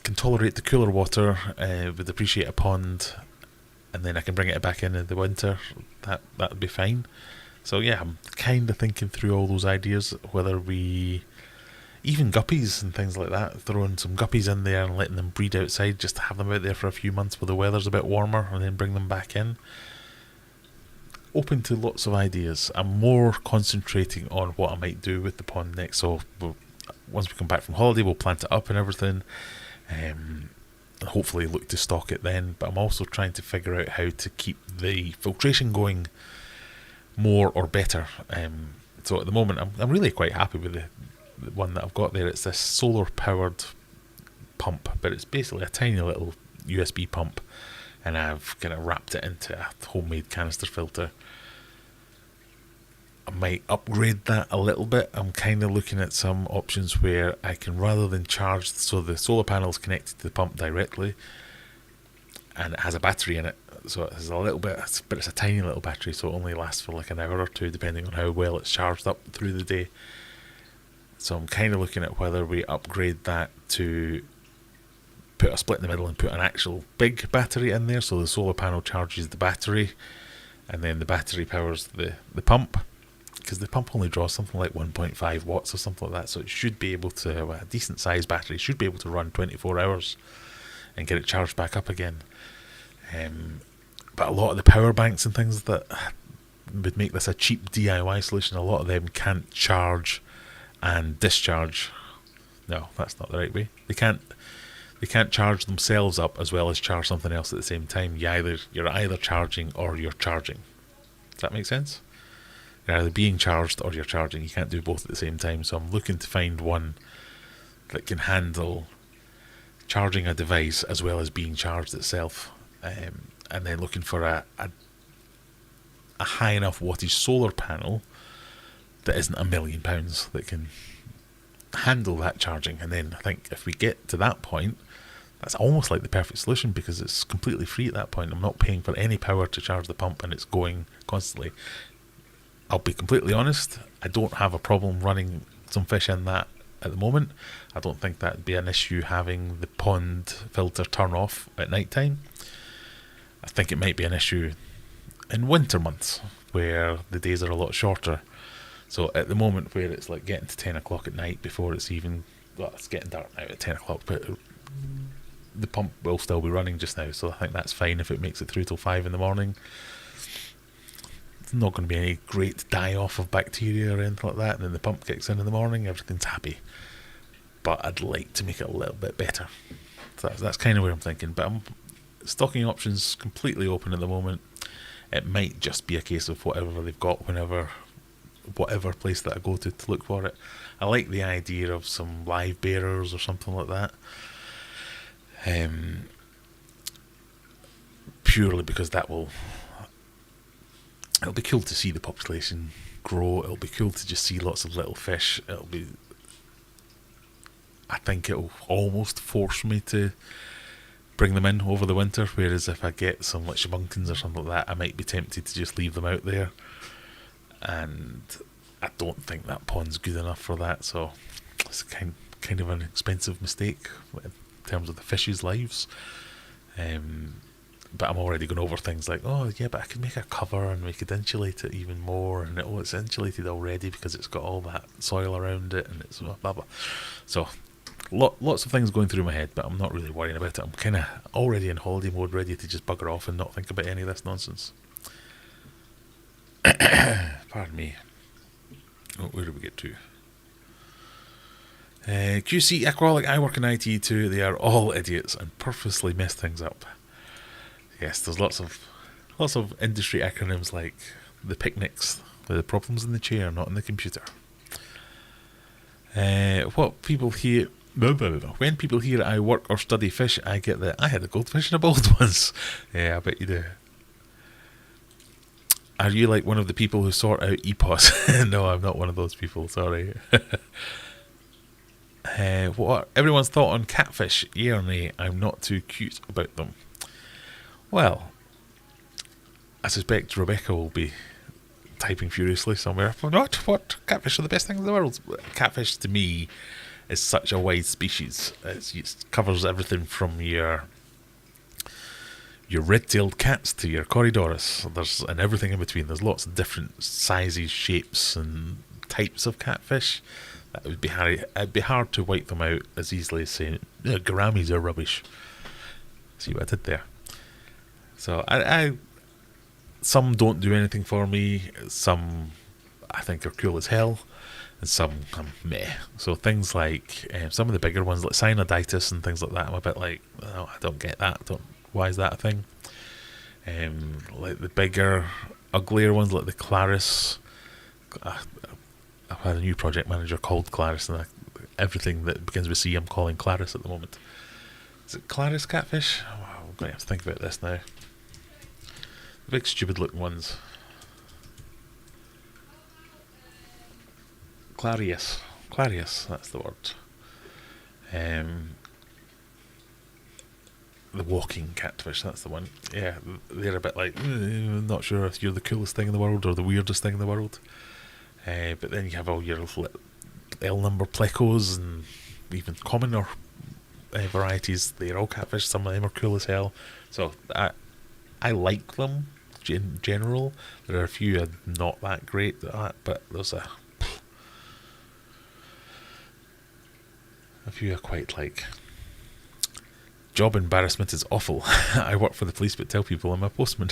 can tolerate the cooler water, would appreciate a pond, and then I can bring it back in the winter. That would be fine. So yeah, I'm kind of thinking through all those ideas, whether we, even guppies and things like that, throwing some guppies in there and letting them breed outside, just to have them out there for a few months where the weather's a bit warmer, and then bring them back in. Open to lots of ideas. I'm more concentrating on what I might do with the pond next. So once we come back from holiday, we'll plant it up and everything. Hopefully look to stock it then. But I'm also trying to figure out how to keep the filtration going more or better. So at the moment, I'm really quite happy with the one that I've got there. It's this solar powered pump, but it's basically a tiny little USB pump, and I've kind of wrapped it into a homemade canister filter. I might upgrade that a little bit. I'm kind of looking at some options where I can, rather than charge, so the solar panel is connected to the pump directly, and it has a battery in it. So it has a little bit, but it's a tiny little battery, so it only lasts for like an hour or two, depending on how well it's charged up through the day. So I'm kind of looking at whether we upgrade that to put a split in the middle and put an actual big battery in there, so the solar panel charges the battery, and then the battery powers the pump, because the pump only draws something like 1.5 watts or something like that, so it should be able to, a decent sized battery should be able to run 24 hours and get it charged back up again. But a lot of the power banks and things that would make this a cheap DIY solution, a lot of them can't charge and discharge. No, that's not the right way. They can't charge themselves up as well as charge something else at the same time. You're either charging or you're charging. Does that make sense? You're either being charged or you're charging. You can't do both at the same time. So I'm looking to find one that can handle charging a device as well as being charged itself. And then looking for a high enough wattage solar panel that isn't £1 million that can handle that charging. And then I think if we get to that point, that's almost like the perfect solution, because it's completely free at that point. I'm not paying for any power to charge the pump, and it's going constantly. I'll be completely honest, I don't have a problem running some fish in that at the moment. I don't think that'd be an issue having the pond filter turn off at night time. I think it might be an issue in winter months where the days are a lot shorter. So at the moment, where it's like getting to 10 o'clock at night before it's even, well, it's getting dark now at 10 o'clock, but the pump will still be running just now, so I think that's fine if it makes it through till 5 in the morning. It's not going to be any great die-off of bacteria or anything like that, and then the pump kicks in the morning, everything's happy. But I'd like to make it a little bit better. So that's kind of where I'm thinking, but stocking options completely open at the moment. It might just be a case of whatever they've got whatever place that I go to look for it. I like the idea of some live bearers or something like that. Purely because it'll be cool to see the population grow. It'll be cool to just see lots of little fish. I think it'll almost force me to bring them in over the winter, whereas if I get some like shabunkins or something like that, I might be tempted to just leave them out there, and I don't think that pond's good enough for that, so it's kind of an expensive mistake in terms of the fish's lives. But I'm already going over things like, oh yeah, but I could make a cover and we could insulate it even more, and it's insulated already because it's got all that soil around it, and it's blah blah. So lots of things going through my head, but I'm not really worrying about it. I'm kind of already in holiday mode, ready to just bugger off and not think about any of this nonsense. Pardon me. Oh, where did we get to? QC, Aquatic, I work in IT too. They are all idiots and purposely mess things up. Yes, there's lots of industry acronyms like the picnics. The problems in the chair, not in the computer. What people hear... When people hear I work or study fish, I get that I had a goldfish in a bowl once. Yeah, I bet you do. Are you like one of the people who sort out EPOS? No, I'm not one of those people, sorry. What everyone's thought on catfish? Yeah or nay? I'm not too cute about them. Well, I suspect Rebecca will be typing furiously somewhere. What? Catfish are the best things in the world. Catfish to me is such a wide species. It covers everything from your your red-tailed cats to your Corydoras. There's and everything in between. There's lots of different sizes, shapes, and types of catfish. That would be hard. It'd be hard to wipe them out as easily as saying gouramis are rubbish. See what I did there? So I some don't do anything for me. Some I think are cool as hell, and some meh. So things like some of the bigger ones like Cyaniditis and things like that, I'm a bit like, oh, I don't get that. Why is that a thing? Like the bigger, uglier ones like the Claris. I've had a new project manager called Claris, and everything that begins with C I'm calling Claris at the moment. Is it Claris catfish? Oh, I'm going to have to think about this now. The big stupid looking ones. Clarius, that's the word. The walking catfish, that's the one. Yeah, they're a bit like, not sure if you're the coolest thing in the world or the weirdest thing in the world. But then you have all your L number plecos and even commoner varieties. They're all catfish. Some of them are cool as hell. So I like them in general. There are a few not that great at that, but there's a few I quite like. Job embarrassment is awful. I work for the police but tell people I'm a postman.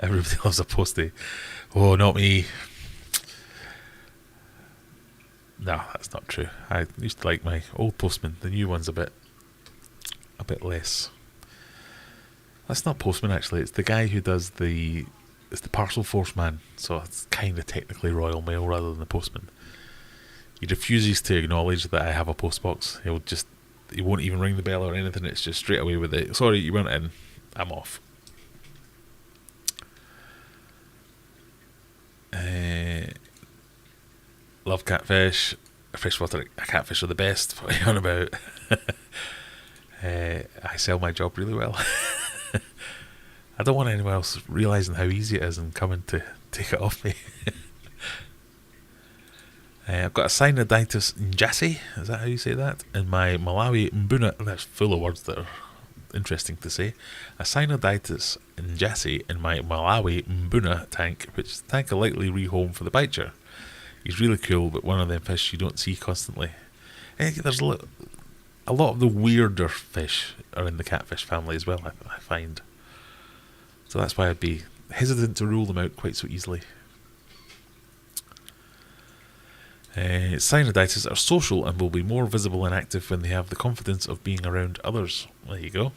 Everybody loves a postie. Oh, not me. No, that's not true. I used to like my old postman. The new one's a bit less. That's not postman actually. It's the guy who does it's the parcel force man. So it's kind of technically Royal Mail rather than the postman. He refuses to acknowledge that I have a postbox. He won't even ring the bell or anything. It's just straight away with it. Sorry, you weren't in. I'm off. Love catfish. Freshwater catfish are the best. What are you on about? I sell my job really well. I don't want anyone else realising how easy it is and coming to take it off me. I've got a Cyaniditis njasi, is that how you say that? In my Malawi mbuna, that's full of words that are interesting to say. A Cyaniditis njasi in my Malawi mbuna tank, which is a tank I lightly rehome for the bicher. He's really cool, but one of them fish you don't see constantly. There's a lot of the weirder fish are in the catfish family as well, I find. So that's why I'd be hesitant to rule them out quite so easily. Cyaniditis are social and will be more visible and active when they have the confidence of being around others. There you go.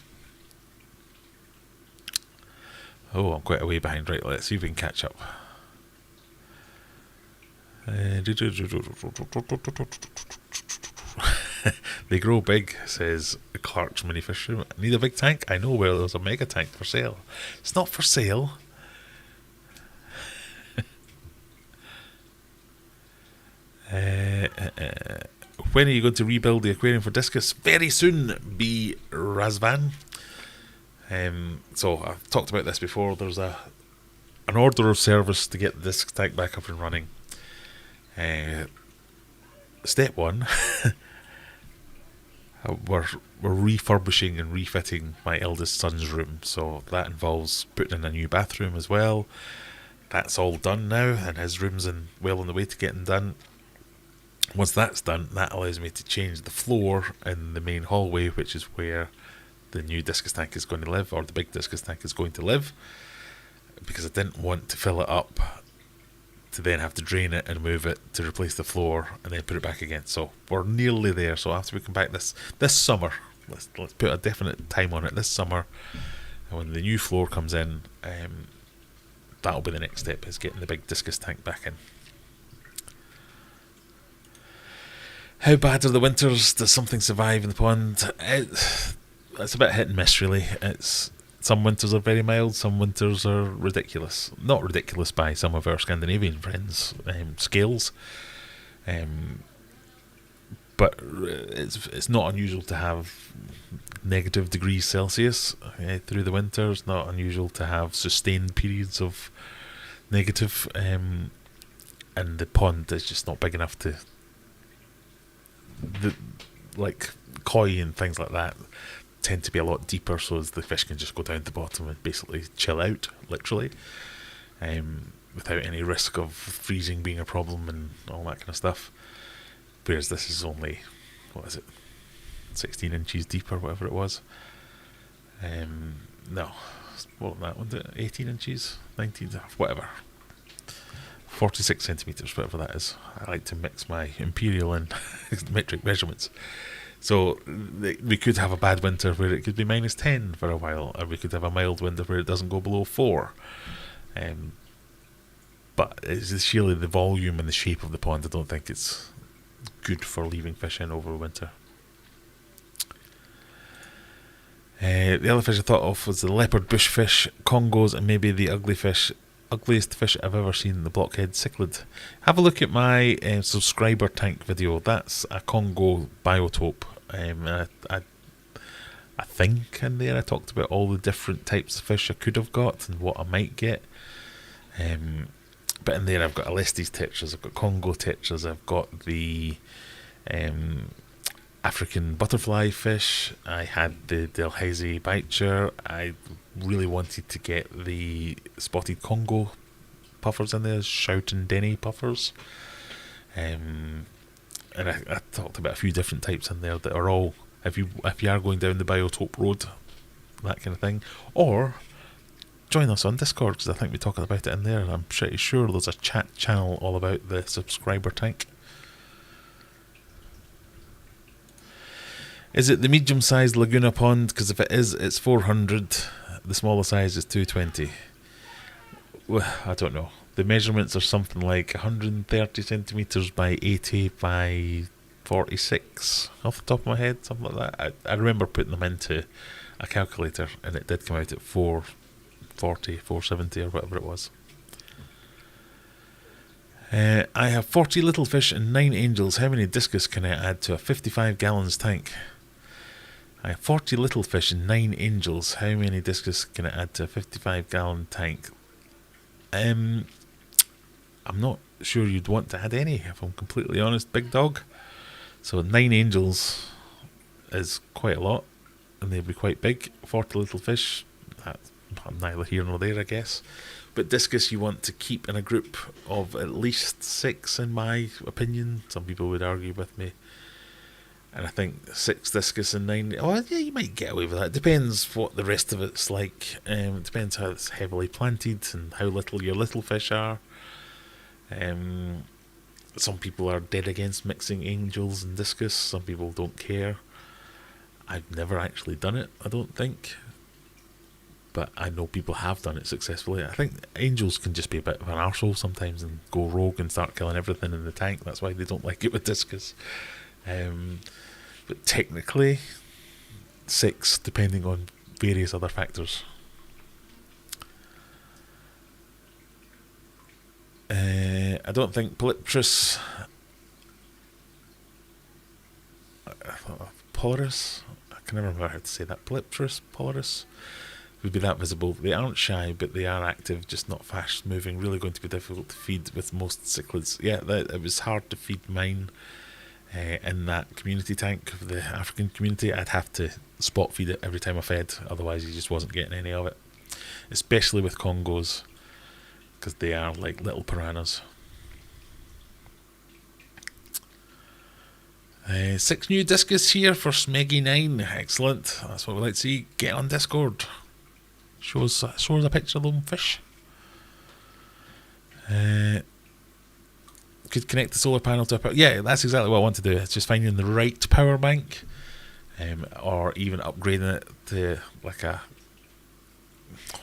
Oh, I'm quite a way behind. Right, let's see if we can catch up. They grow big, says Clark's Mini Fish Room. Need a big tank? I know where there's a mega tank for sale. It's not for sale. When are you going to rebuild the aquarium for Discus? Very soon, B. Razvan. So I've talked about this before. There's an order of service to get the disc tank back up and running. Step one, we're refurbishing and refitting my eldest son's room. So that involves putting in a new bathroom as well. That's all done now, and his room's well on the way to getting done. Once that's done, that allows me to change the floor in the main hallway, which is where the new discus tank is going to live, or the big discus tank is going to live, because I didn't want to fill it up to then have to drain it and move it to replace the floor and then put it back again. So we're nearly there. So after we come back this summer, let's put a definite time on it, this summer, and when the new floor comes in, that'll be the next step, is getting the big discus tank back in. How bad are the winters? Does something survive in the pond? It's a bit hit and miss, really. Some winters are very mild, some winters are ridiculous. Not ridiculous by some of our Scandinavian friends' scales, but it's not unusual to have negative degrees Celsius through the winter. It's not unusual to have sustained periods of negative, and the pond is just not big enough like koi and things like that tend to be a lot deeper, so the fish can just go down to the bottom and basically chill out, literally, without any risk of freezing being a problem and all that kind of stuff. Whereas this is only, 16 inches deep or whatever it was. No, what that one? 18 inches, 19, whatever. 46 centimetres, whatever that is. I like to mix my imperial and metric measurements. So we could have a bad winter where it could be -10 for a while, or we could have a mild winter where it doesn't go below 4. But it's sheerly the volume and the shape of the pond. I don't think it's good for leaving fish in over winter. The other fish I thought of was the leopard bushfish, Congos, and maybe the ugliest fish I've ever seen, the blockhead cichlid. Have a look at my subscriber tank video. That's a Congo biotope. I think in there I talked about all the different types of fish I could have got and what I might get. But in there I've got Alestes tetras, I've got Congo tetras, I've got the African butterfly fish, I had the Delhaize bicher, I really wanted to get the spotted Congo puffers in there, Shout and Denny puffers. And I talked about a few different types in there that are all, if you are going down the biotope road, that kind of thing, or join us on Discord, because I think we're talking about it in there. I'm pretty sure there's a chat channel all about the subscriber tank. Is it the medium-sized Laguna Pond? Because if it is, it's 400. The smaller size is 220. Well, I don't know. The measurements are something like 130 centimetres by 80 by 46 off the top of my head, something like that. I remember putting them into a calculator and it did come out at 440, 470 or whatever it was. I have 40 little fish and 9 angels. How many discus can I add to a 55 gallons tank? I have 40 little fish and 9 angels. How many discus can I add to a 55 gallon tank? I'm not sure you'd want to add any, if I'm completely honest, big dog. So 9 angels is quite a lot, and they'd be quite big. 40 little fish, that's neither here nor there, I guess. But discus you want to keep in a group of at least 6, in my opinion. Some people would argue with me. And I think 6 discus and 9, oh yeah, you might get away with that. Depends what the rest of it's like. It depends how it's heavily planted and how little your little fish are. Some people are dead against mixing angels and discus. Some people don't care. I've never actually done it, I don't think. But I know people have done it successfully. I think angels can just be a bit of an arsehole sometimes and go rogue and start killing everything in the tank. That's why they don't like it with discus. But technically 6, depending on various other factors. I don't think Polypterus Polaris, I can never remember how to say that, Polypterus Polaris would be that visible. They aren't shy, but they are active, just not fast moving. Really going to be difficult to feed with most cichlids. Yeah, it was hard to feed mine in that community tank of the African community. I'd have to spot feed it every time I fed, otherwise you just wasn't getting any of it. Especially with Congos, because they are like little piranhas. 6 new discus here for Smeggy9. Excellent. That's what we like to see. Get on Discord. Show us a picture of them fish. Could connect the solar panel to a power. Yeah, that's exactly what I want to do. It's just finding the right power bank, or even upgrading it to like a,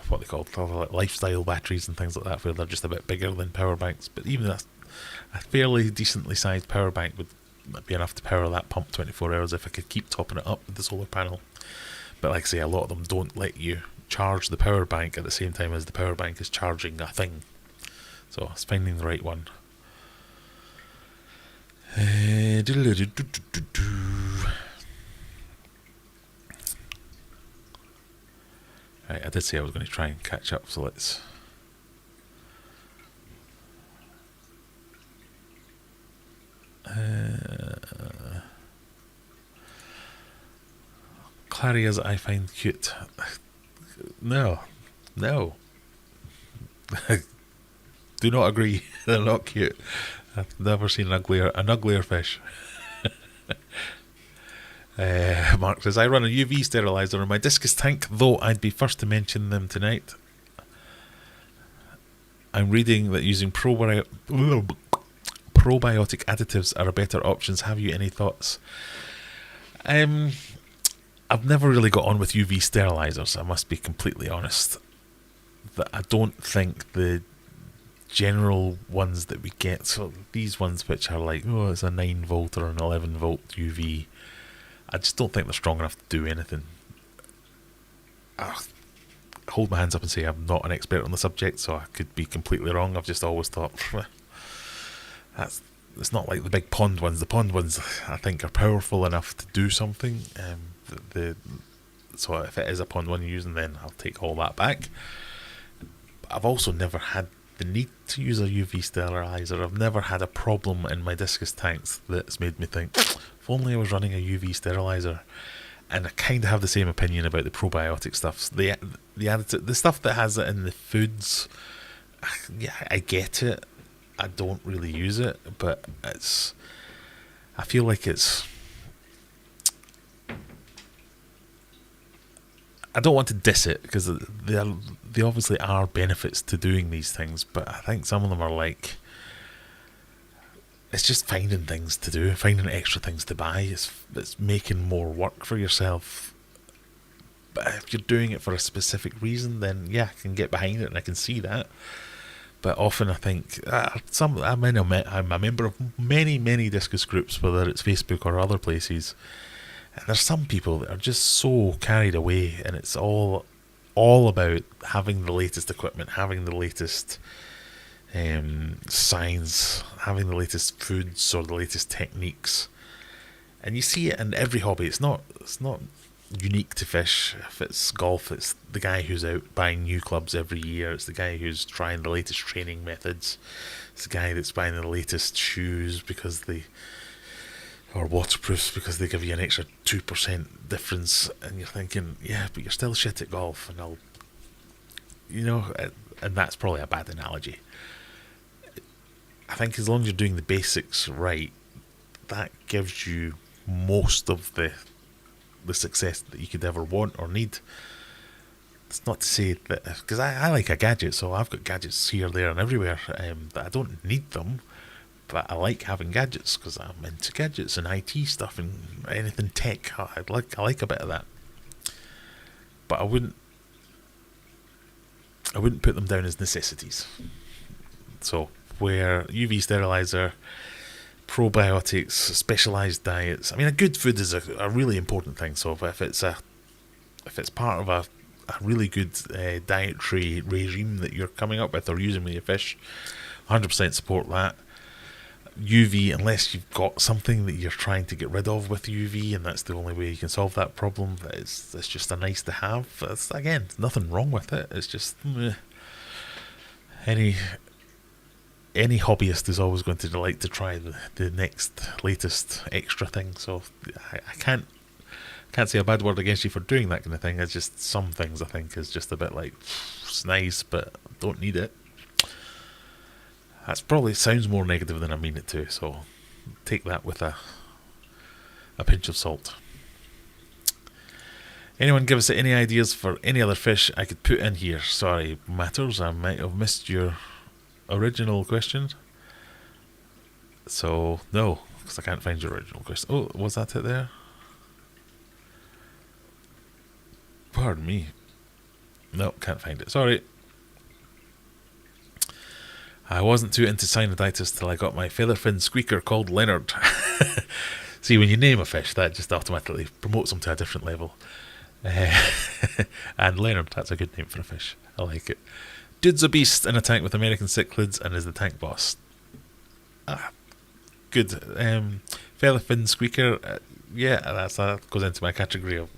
what they call like lifestyle batteries and things like that, where they're just a bit bigger than power banks. But even a fairly decently sized power bank would be enough to power that pump 24 hours if I could keep topping it up with the solar panel. But like I say, a lot of them don't let you charge the power bank at the same time as the power bank is charging a thing. So it's finding the right one. Right, I did say I was going to try and catch up, so let's clarias I find cute. No. Do not agree. They're not cute. I've never seen an uglier fish. Mark says, I run a UV sterilizer in my Discus tank, though I'd be first to mention them tonight. I'm reading that using probiotic additives are a better options. Have you any thoughts? I've never really got on with UV sterilizers, I must be completely honest. That I don't think the general ones that we get, so these ones which are like, oh, it's a 9 volt or an 11 volt UV, I just don't think they're strong enough to do anything. I hold my hands up and say I'm not an expert on the subject, so I could be completely wrong. I've just always thought it's not like the big pond ones. The pond ones, I think, are powerful enough to do something. So if it is a pond one you're using, then I'll take all that back. I've also never had the need to use a UV sterilizer. I've never had a problem in my Discus tanks that's made me think, if only I was running a UV sterilizer. And I kind of have the same opinion about the probiotic stuff. The additive, the stuff that has it in the foods, yeah, I get it. I don't really use it, but I feel like I don't want to diss it, because they obviously are benefits to doing these things, but I think some of them are like, it's just finding things to do, finding extra things to buy. It's making more work for yourself. But if you're doing it for a specific reason, then yeah, I can get behind it and I can see that. But often I think, I'm a member of many Discus groups, whether it's Facebook or other places, and there's some people that are just so carried away, and it's all about having the latest equipment, having the latest science, having the latest foods or the latest techniques. And you see it in every hobby. It's not unique to fish. If it's golf, it's the guy who's out buying new clubs every year. It's the guy who's trying the latest training methods. It's the guy that's buying the latest shoes or waterproofs because they give you an extra 2% difference. And you're thinking, yeah, but you're still shit at golf. And and that's probably a bad analogy. I think as long as you're doing the basics right, that gives you most of the success that you could ever want or need. It's not to say that, because I like a gadget, so I've got gadgets here, there and everywhere, that I don't need them, but I like having gadgets because I'm into gadgets and IT stuff and anything tech. I like a bit of that, but I wouldn't put them down as necessities. So where UV sterilizer, probiotics, specialised diets. I mean, a good food is a really important thing. So if it's part of a really good dietary regime that you're coming up with or using with your fish, 100% support that. UV, unless you've got something that you're trying to get rid of with UV, and that's the only way you can solve that problem, it's just a nice to have. Again, nothing wrong with it. It's just any hobbyist is always going to like to try the next latest extra thing. So I can't say a bad word against you for doing that kind of thing. It's just some things I think is just a bit like, it's nice, but I don't need it. That's probably sounds more negative than I mean it to, so take that with a pinch of salt. Anyone give us any ideas for any other fish I could put in here? Sorry, Matters, I might have missed your original question. So, no, because I can't find your original question. Oh, was that it there? Pardon me. No, can't find it. Sorry. I wasn't too into cyaniditis till I got my featherfin squeaker called Leonard. See, when you name a fish, that just automatically promotes them to a different level. And Leonard, that's a good name for a fish. I like it. Dude's a beast in a tank with American cichlids and is the tank boss. Good. Featherfin squeaker, yeah, that goes into my category of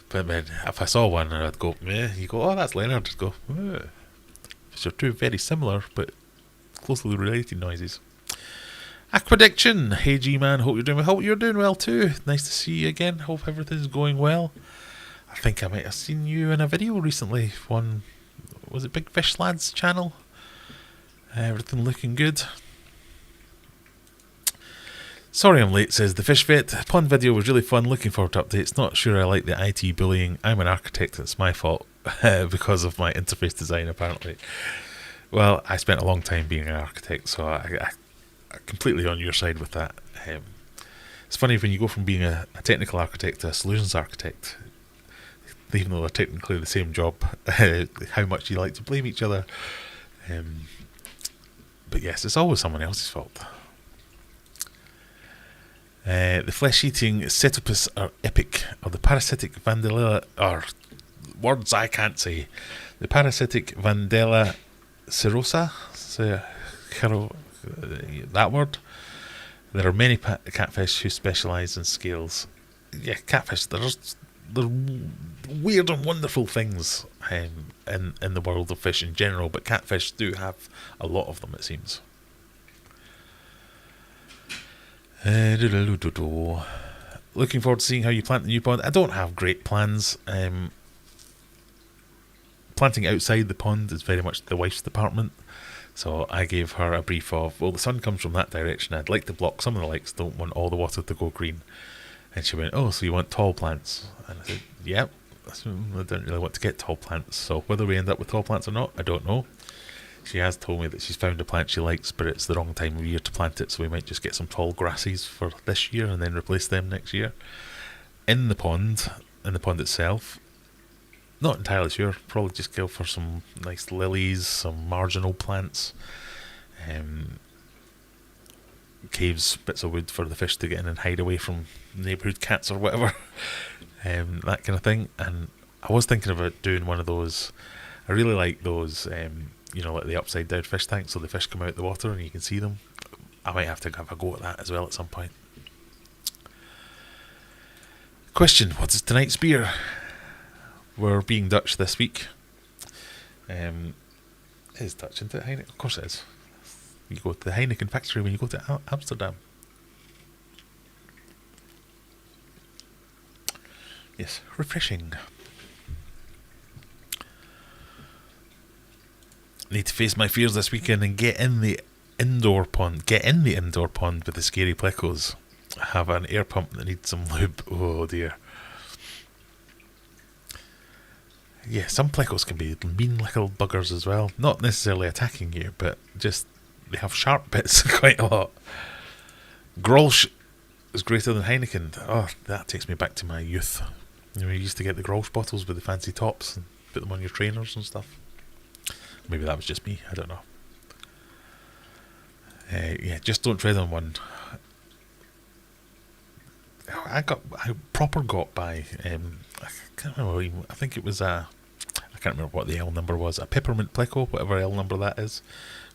but then if I saw one and I'd go, you go, oh, that's Leonard. I'd go, These are two very similar but closely related noises. Aquadiction, hey G-Man, hope you're doing well. Hope you're doing well too. Nice to see you again. Hope everything's going well. I think I might have seen you in a video recently. Was it Big Fish Lads channel? Everything looking good. Sorry I'm late, says the Fish Vet. Pond video was really fun. Looking forward to updates. Not sure I like the IT bullying. I'm an architect. It's my fault because of my interface design, apparently. Well, I spent a long time being an architect, so I'm completely on your side with that. It's funny when you go from being a technical architect to a solutions architect, even though they're technically the same job, how much you like to blame each other. But yes, it's always someone else's fault. The flesh-eating Cetopus are epic, or the parasitic Vandella, or words I can't say. The parasitic Vandella cirrhosa, that word. There are many catfish who specialise in scales. Yeah, catfish, they're weird and wonderful things in the world of fish in general, but catfish do have a lot of them, it seems. Looking forward to seeing how you plant the new pond. I don't have great plans. Planting outside the pond is very much the wife's department, so I gave her a brief of, well, the sun comes from that direction, I'd like to block some of the lights, don't want all the water to go green. And she went, oh, so you want tall plants? And I said, yep, I don't really want to get tall plants, so whether we end up with tall plants or not, I don't know. She has told me that she's found a plant she likes, but it's the wrong time of year to plant it, so we might just get some tall grasses for this year and then replace them next year. In the pond itself, not entirely sure, probably just go for some nice lilies, some marginal plants, caves, bits of wood for the fish to get in and hide away from neighbourhood cats or whatever, that kind of thing. And I was thinking about doing one of those, I really like those, like the upside down fish tanks, so the fish come out the water and you can see them. I might have to have a go at that as well at some point. Question, what is tonight's beer? We're being Dutch this week. It is Dutch, isn't it? Heineken? Of course it is. You go to the Heineken factory when you go to Amsterdam. Yes, refreshing. Need to face my fears this weekend and get in the indoor pond. Get in the indoor pond with the scary plecos. I have an air pump that needs some lube. Oh dear. Yeah, some plecos can be mean little buggers as well. Not necessarily attacking you, but just they have sharp bits quite a lot. Grolsch is greater than Heineken. Oh, that takes me back to my youth. You used to get the Grolsch bottles with the fancy tops and put them on your trainers and stuff. Maybe that was just me, I don't know. Yeah, just don't tread on one. I proper got by, I can't remember, I think it was I can't remember what the L number was, a peppermint pleco, whatever L number that is.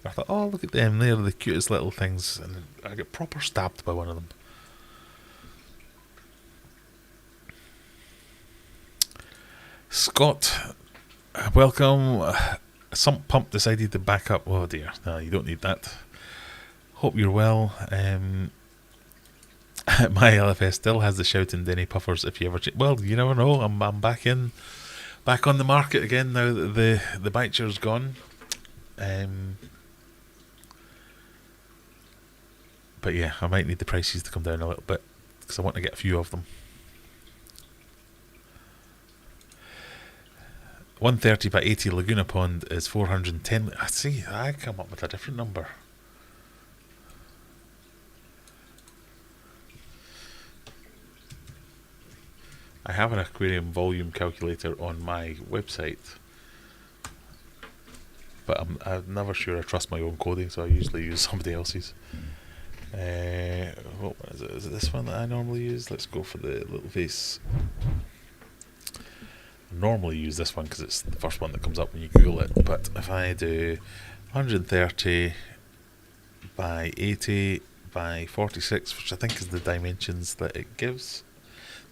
I thought, oh, look at them, they're the cutest little things, and I got proper stabbed by one of them. Scott, welcome. Sump pump decided to back up. Oh dear, no, you don't need that. Hope you're well. My LFS still has the shouting Denny puffers. If you ever, well, you never know. I'm back on the market again now that the Beicher's gone. But yeah, I might need the prices to come down a little bit because I want to get a few of them. 130 by 80 Laguna Pond is 410. I see, I come up with a different number. I have an aquarium volume calculator on my website, but I'm never sure I trust my own coding, so I usually use somebody else's. What is it? Is it this one that I normally use? Let's go for the little vase. Normally use this one because it's the first one that comes up when you Google it, but if I do 130 by 80 by 46, which I think is the dimensions that it gives,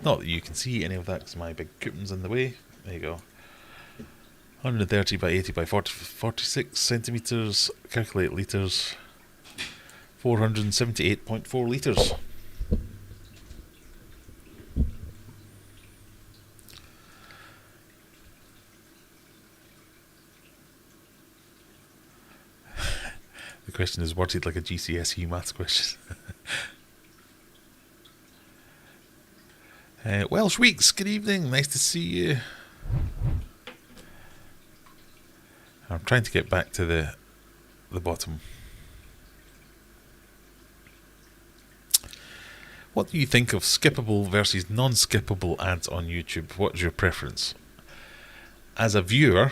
not that you can see any of that because my big coupon's in the way. There you go. 130 by 80 by 46 centimetres, calculate litres, 478.4 litres. The question is worded like a GCSE maths question. Welsh Weeks, good evening, nice to see you. I'm trying to get back to the bottom. What do you think of skippable versus non-skippable ads on YouTube? What's your preference? As a viewer,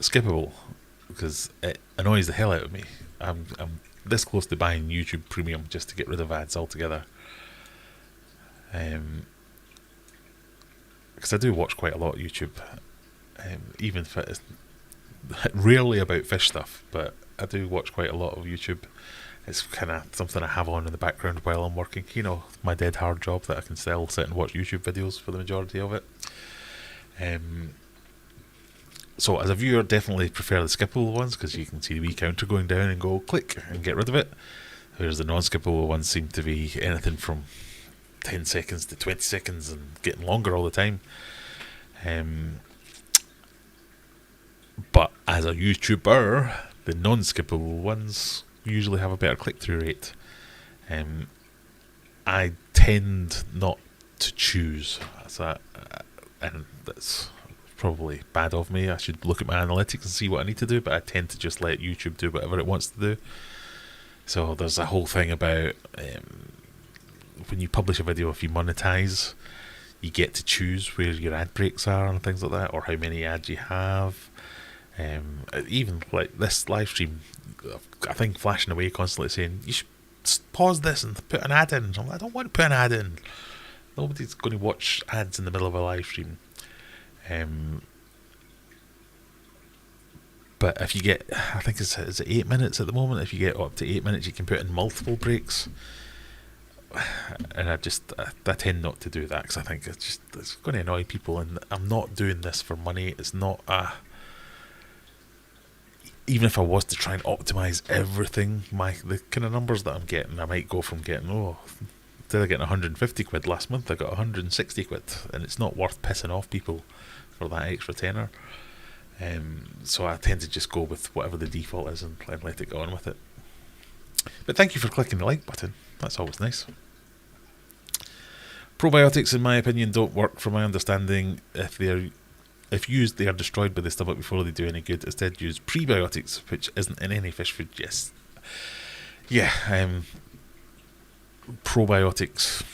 skippable, because it annoys the hell out of me. I'm this close to buying YouTube Premium just to get rid of ads altogether. Because I do watch quite a lot of YouTube, even if it's rarely about fish stuff, but I do watch quite a lot of YouTube. It's kind of something I have on in the background while I'm working. You know, my dead hard job that I can still sit and watch YouTube videos for the majority of it. So as a viewer, definitely prefer the skippable ones because you can see the wee counter going down and go click and get rid of it. Whereas the non-skippable ones seem to be anything from 10 seconds to 20 seconds and getting longer all the time. But as a YouTuber, the non-skippable ones usually have a better click-through rate. I tend not to choose, and that's probably bad of me. I should look at my analytics and see what I need to do, but I tend to just let YouTube do whatever it wants to do. So there's a whole thing about when you publish a video, if you monetize, you get to choose where your ad breaks are and things like that, or how many ads you have. Even like this live stream, I think flashing away constantly saying you should pause this and put an ad in. I'm like, I don't want to put an ad in. Nobody's going to watch ads in the middle of a live stream. But if you get, I think it's 8 minutes at the moment. If you get up to 8 minutes, you can put in multiple breaks. And I tend not to do that because I think it's going to annoy people, and I'm not doing this for money. It's not even if I was to try and optimise everything, the kind of numbers that I'm getting, I might go from getting, instead of getting 150 quid last month, I got 160 quid, and it's not worth pissing off people for that extra tenner. So I tend to just go with whatever the default is and let it go on with it. But thank you for clicking the like button. That's always nice. Probiotics, in my opinion, don't work. From my understanding, if used, they are destroyed by the stomach before they do any good. Instead, use prebiotics, which isn't in any fish food. Yes, yeah. Probiotics.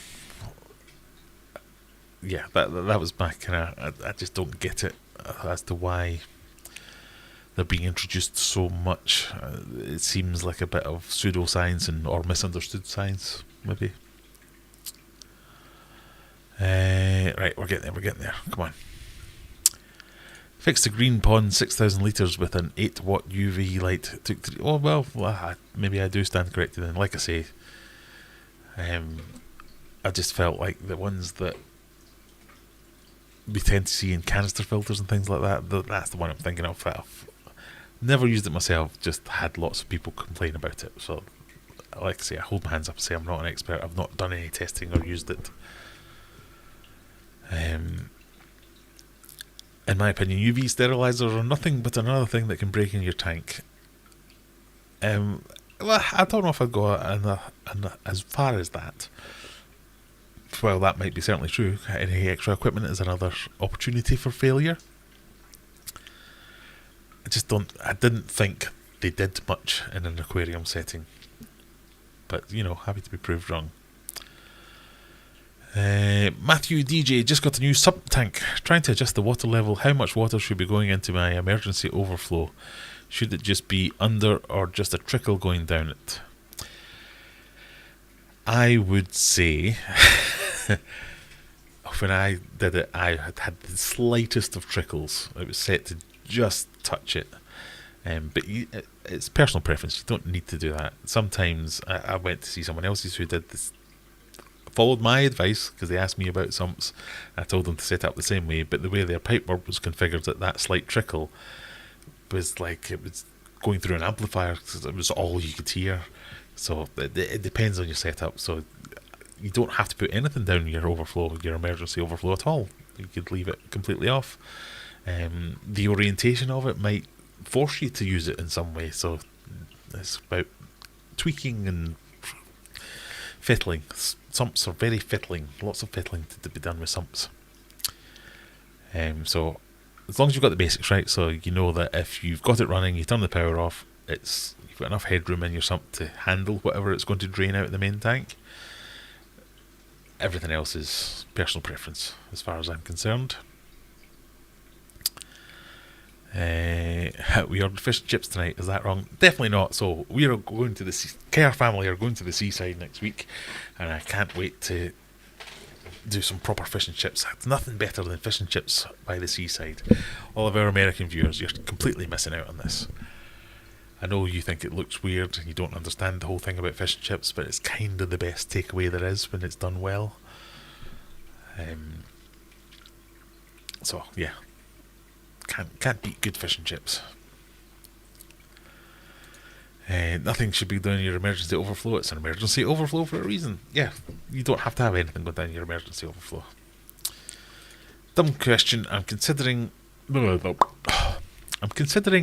Yeah, that was my kind of. I just don't get it as to why they're being introduced so much. It seems like a bit of pseudoscience or misunderstood science, maybe. Right, we're getting there. Come on. Fixed the green pond 6,000 litres with an 8 watt UV light. Maybe I do stand corrected then. Like I say, I just felt like the ones that we tend to see in canister filters and things like that, that's the one I'm thinking of. I've never used it myself, just had lots of people complain about it. So, like I say, I hold my hands up and say I'm not an expert. I've not done any testing or used it. In my opinion, UV sterilizers are nothing but another thing that can break in your tank. Well, I don't know if I'd go as far as that. Well, that might be certainly true. Any extra equipment is another opportunity for failure. I didn't think they did much in an aquarium setting. But, happy to be proved wrong. Matthew DJ just got a new sump tank. Trying to adjust the water level. How much water should be going into my emergency overflow? Should it just be under or just a trickle going down it? I would say when I did it, I had the slightest of trickles. It was set to just touch it. But it's personal preference. You don't need to do that. Sometimes I went to see someone else's who did this, followed my advice because they asked me about sumps. I told them to set it up the same way, but the way their pipework was configured, that slight trickle was like it was going through an amplifier because it was all you could hear. So it depends on your setup. So you don't have to put anything down your overflow, your emergency overflow at all. You could leave it completely off. The orientation of it might force you to use it in some way. So it's about tweaking and fiddling. Sumps are very fiddling. Lots of fiddling to be done with sumps. So as long as you've got the basics right, so you know that if you've got it running, you turn the power off, you've got enough headroom in your sump to handle whatever it's going to drain out of the main tank. Everything else is personal preference, as far as I'm concerned. We ordered fish and chips tonight. Is that wrong? Definitely not. So we are going to the Care family are going to the seaside next week, and I can't wait to do some proper fish and chips. It's nothing better than fish and chips by the seaside. All of our American viewers, you're completely missing out on this. I know you think it looks weird and you don't understand the whole thing about fish and chips, but it's kind of the best takeaway there is when it's done well. So yeah, can't beat good fish and chips. Nothing should be down your emergency overflow. It's an emergency overflow for a reason. Yeah, you don't have to have anything go down your emergency overflow. Dumb question. I'm considering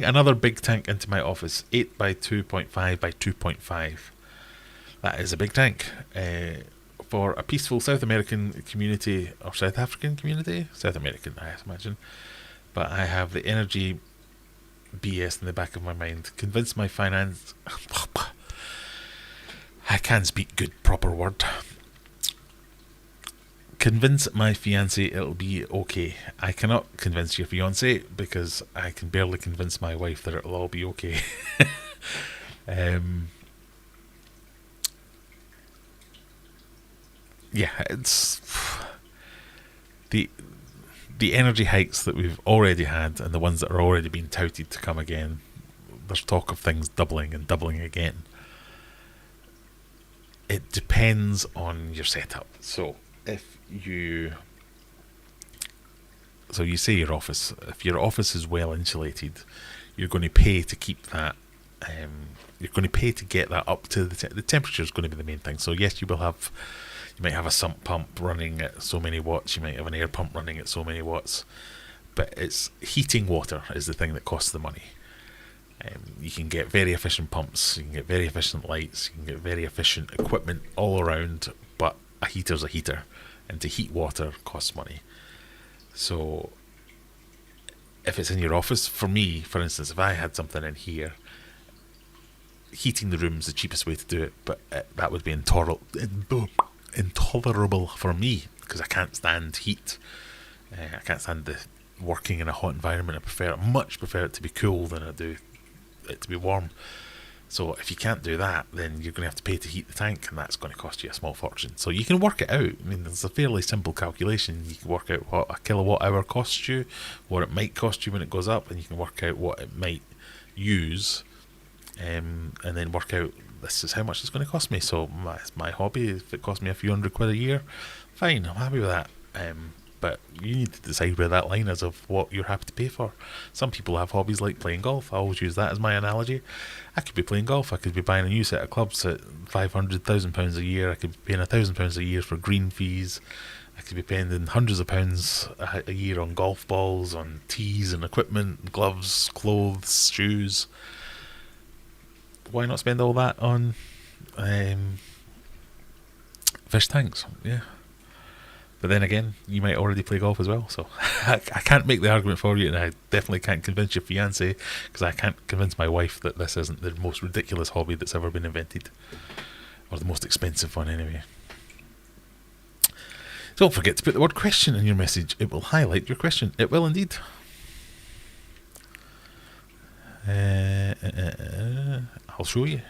another big tank into my office, 8 by 2.5 by 2.5. That is a big tank. For a peaceful South American community, or South African community? South American, I imagine. But I have the energy BS in the back of my mind. Convince my finance... I can't speak good proper word. Convince my fiancé it'll be okay. I cannot convince your fiancé because I can barely convince my wife that it'll all be okay. Yeah, it's the energy hikes that we've already had and the ones that are already being touted to come again. There's talk of things doubling and doubling again. It depends on your setup. So you say your office. If your office is well insulated, you're going to pay to keep that. You're going to pay to get that up to the temperature is going to be the main thing. So yes, you might have a sump pump running at so many watts. You might have an air pump running at so many watts. But it's heating water is the thing that costs the money. You can get very efficient pumps. You can get very efficient lights. You can get very efficient equipment all around. But a heater's a heater. And to heat water costs money. So if it's in your office, for me, for instance, if I had something in here, heating the room's the cheapest way to do it, but that would be intolerable for me because I can't stand heat. I can't stand the working in a hot environment. I much prefer it to be cool than I do it to be warm. So if you can't do that, then you're going to have to pay to heat the tank, and that's going to cost you a small fortune. So you can work it out. I mean, it's a fairly simple calculation. You can work out what a kilowatt hour costs you, what it might cost you when it goes up, and you can work out what it might use, and then work out this is how much it's going to cost me. So my hobby, if it costs me a few £100 a year, fine, I'm happy with that. But you need to decide where that line is of what you're happy to pay for. Some people have hobbies like playing golf. I always use that as my analogy. I could be playing golf. I could be buying a new set of clubs at £500,000 a year. I could be paying £1,000 a year for green fees. I could be paying hundreds of pounds a year on golf balls, on tees and equipment, gloves, clothes, shoes. Why not spend all that on fish tanks? Yeah. But then again, you might already play golf as well, so I can't make the argument for you, and I definitely can't convince your fiancé, because I can't convince my wife that this isn't the most ridiculous hobby that's ever been invented, or the most expensive one anyway. Don't forget to put the word question in your message. It will highlight your question. It will indeed. I'll show you.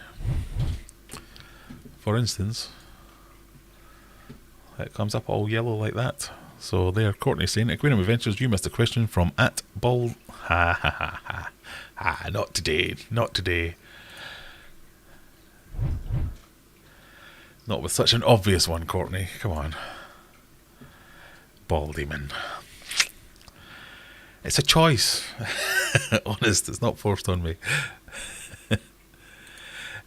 For instance, it comes up all yellow like that. So there, Courtney saying, Aquarium Adventures, you missed a question from @bald. Ha ha ha ha ha. Not today. Not today. Not with such an obvious one, Courtney. Come on. Baldyman. It's a choice. Honest, it's not forced on me.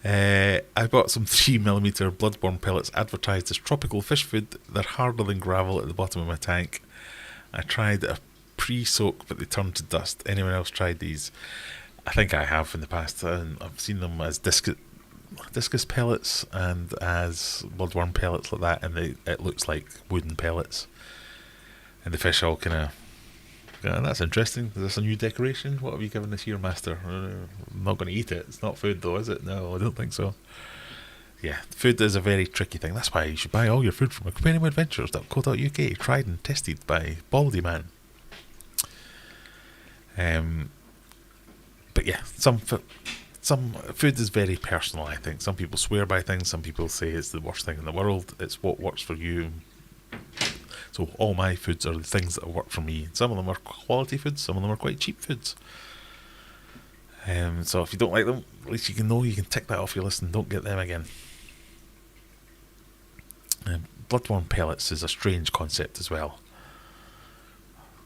I bought some 3mm bloodborne pellets advertised as tropical fish food. They're harder than gravel at the bottom of my tank. I tried a pre-soak, but they turned to dust. Anyone else tried these? I think I have in the past, and I've seen them as discus pellets and as bloodworm pellets like that, and it looks like wooden pellets. And the fish all kind of... that's interesting. Is this a new decoration? What have you given us here, master? I'm not going to eat it. It's not food though, is it? No, I don't think so. Yeah, food is a very tricky thing. That's why you should buy all your food from aquariumadventures.co.uk, tried and tested by Baldy Man. But yeah, some food is very personal, I think. Some people swear by things, some people say it's the worst thing in the world. It's what works for you. So all my foods are the things that work for me. Some of them are quality foods, some of them are quite cheap foods. So if you don't like them, at least you can tick that off your list and don't get them again. Bloodworm pellets is a strange concept as well.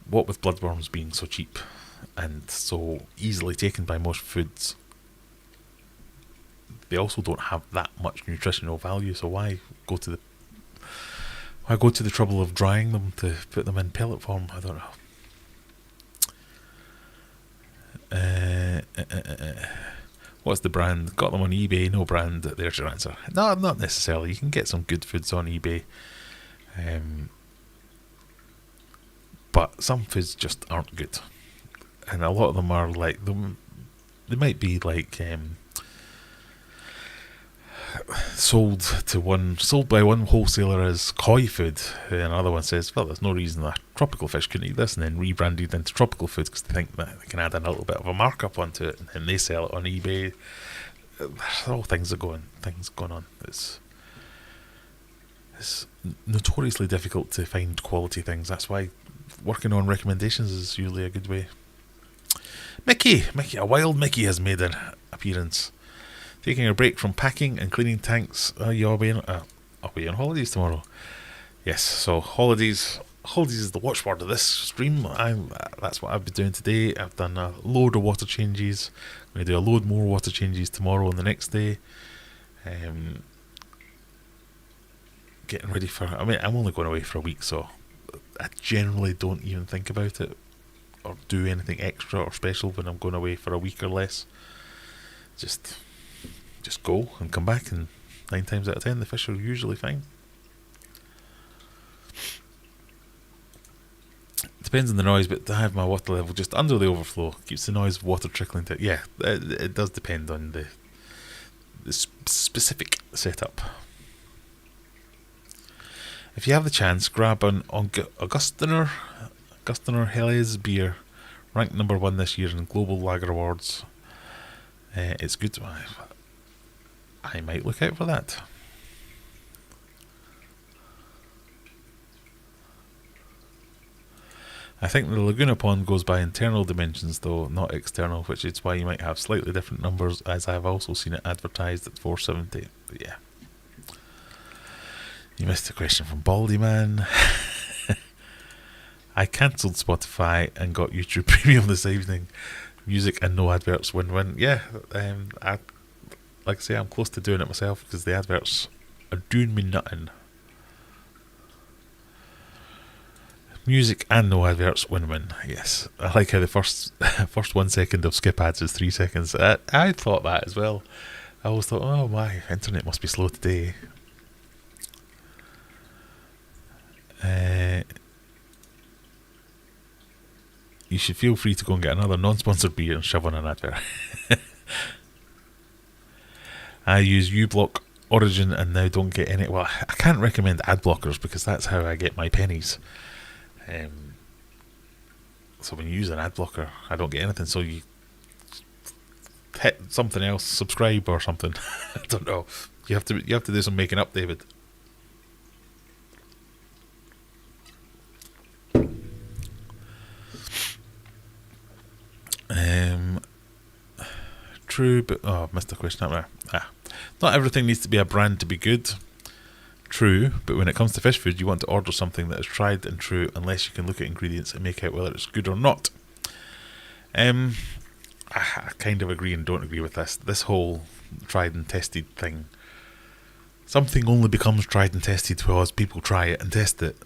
What with bloodworms being so cheap and so easily taken by most foods, they also don't have that much nutritional value, so why go to the trouble of drying them to put them in pellet form? I don't know. What's the brand? Got them on eBay? No brand. There's your answer. No, not necessarily. You can get some good foods on eBay. But some foods just aren't good. And a lot of them are like... They might be like... sold by one wholesaler as koi food, and another one says, well, there's no reason that tropical fish couldn't eat this, and then rebranded into tropical food because they think that they can add a little bit of a markup onto it, and then they sell it on eBay. There's all things going on. It's notoriously difficult to find quality things. That's why working on recommendations is usually a good way. Mickey, a wild Mickey has made an appearance. Taking a break from packing and cleaning tanks. I'll be on holidays tomorrow. Yes, so holidays is the watchword of this stream. That's what I've been doing today. I've done a load of water changes. I'm going to do a load more water changes tomorrow and the next day. Getting ready for... I'm only going away for a week, so I generally don't even think about it or do anything extra or special when I'm going away for a week or less. Just go and come back, and 9 times out of 10 the fish are usually fine. Depends on the noise, but I have my water level just under the overflow. Keeps the noise of water trickling to... Yeah, it does depend on the specific setup. If you have the chance, grab an Augustiner Helles beer, ranked number 1 this year in Global Lager Awards. It's good. I might look out for that. I think the Laguna Pond goes by internal dimensions though, not external, which is why you might have slightly different numbers, as I have also seen it advertised at 470. But yeah. You missed a question from Baldy Man. I cancelled Spotify and got YouTube Premium this evening. Music and no adverts, win-win. Yeah, like I say, I'm close to doing it myself because the adverts are doing me nothing. Music and no adverts, win-win. Yes, I like how the first 1 second of skip ads is 3 seconds. I thought that as well. I always thought, oh, my internet must be slow today. You should feel free to go and get another non-sponsored beer and shove on an advert. I use uBlock Origin and now don't get any... Well, I can't recommend ad blockers because that's how I get my pennies. So when you use an ad blocker, I don't get anything. So you hit something else, subscribe or something. I don't know. You have to do some making up, David. True, but I missed a question up there. Not everything needs to be a brand to be good. True, but when it comes to fish food, you want to order something that is tried and true, unless you can look at ingredients and make out whether it's good or not. I kind of agree and don't agree with this. This whole tried and tested thing. Something only becomes tried and tested because people try it and test it.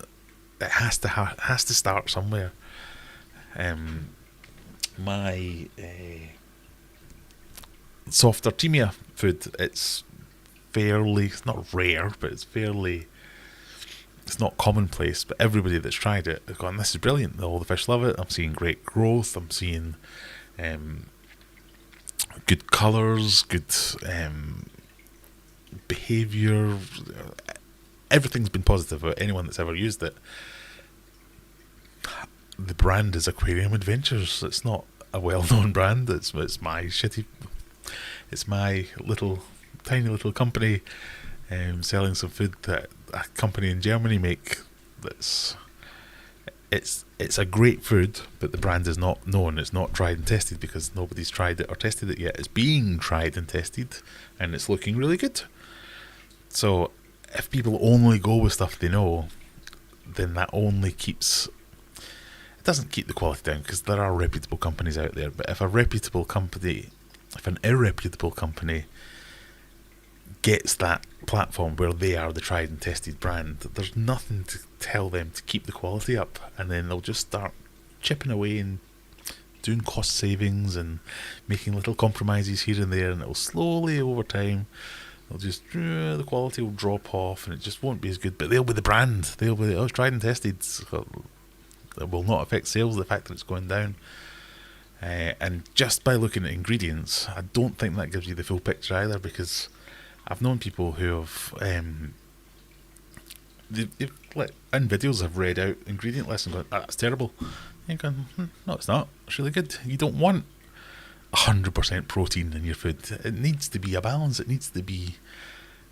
It has to start somewhere. My soft artemia food, it's not rare, but it's not commonplace, but everybody that's tried it has gone, this is brilliant, all the fish love it. I'm seeing great growth, I'm seeing good colours, good behaviour. Everything's been positive about anyone that's ever used it. The brand is Aquarium Adventures. It's not a well-known brand. It's my tiny little company selling some food that a company in Germany make. It's a great food, but the brand is not known. It's not tried and tested because nobody's tried it or tested it yet. It's being tried and tested, and it's looking really good. So if people only go with stuff they know, then that only keeps... It doesn't keep the quality down because there are reputable companies out there. But if an irreputable company gets that platform where they are the tried and tested brand, there's nothing to tell them to keep the quality up, and then they'll just start chipping away and doing cost savings and making little compromises here and there, and it'll slowly over time the quality will drop off and it just won't be as good, but they'll be the brand, they'll be tried and tested. So it will not affect sales, the fact that it's going down. And just by looking at ingredients, I don't think that gives you the full picture either, because I've known people who have they've in videos have read out ingredient lists and gone, that's terrible. And you're going, no, it's not. It's really good. You don't want 100% protein in your food. It needs to be a balance. It needs to be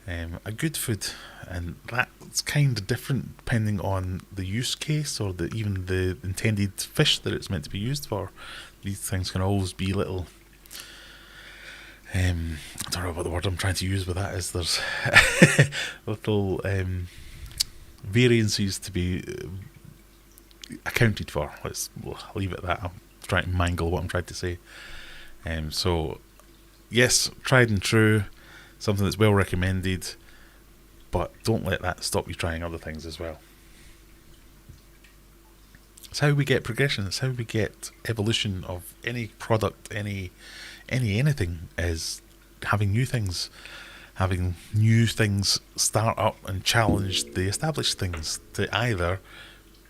a good food, and that's kind of different depending on the use case or even the intended fish that it's meant to be used for. These things can always be little... I don't know what the word I'm trying to use with that is. There's little variances to be accounted for. I'll leave it at that. I'm trying to mangle what I'm trying to say. So, yes, tried and true, something that's well recommended, but don't let that stop you trying other things as well. It's how we get progression. It's how we get evolution of any product, anything, is having new things start up and challenge the established things to either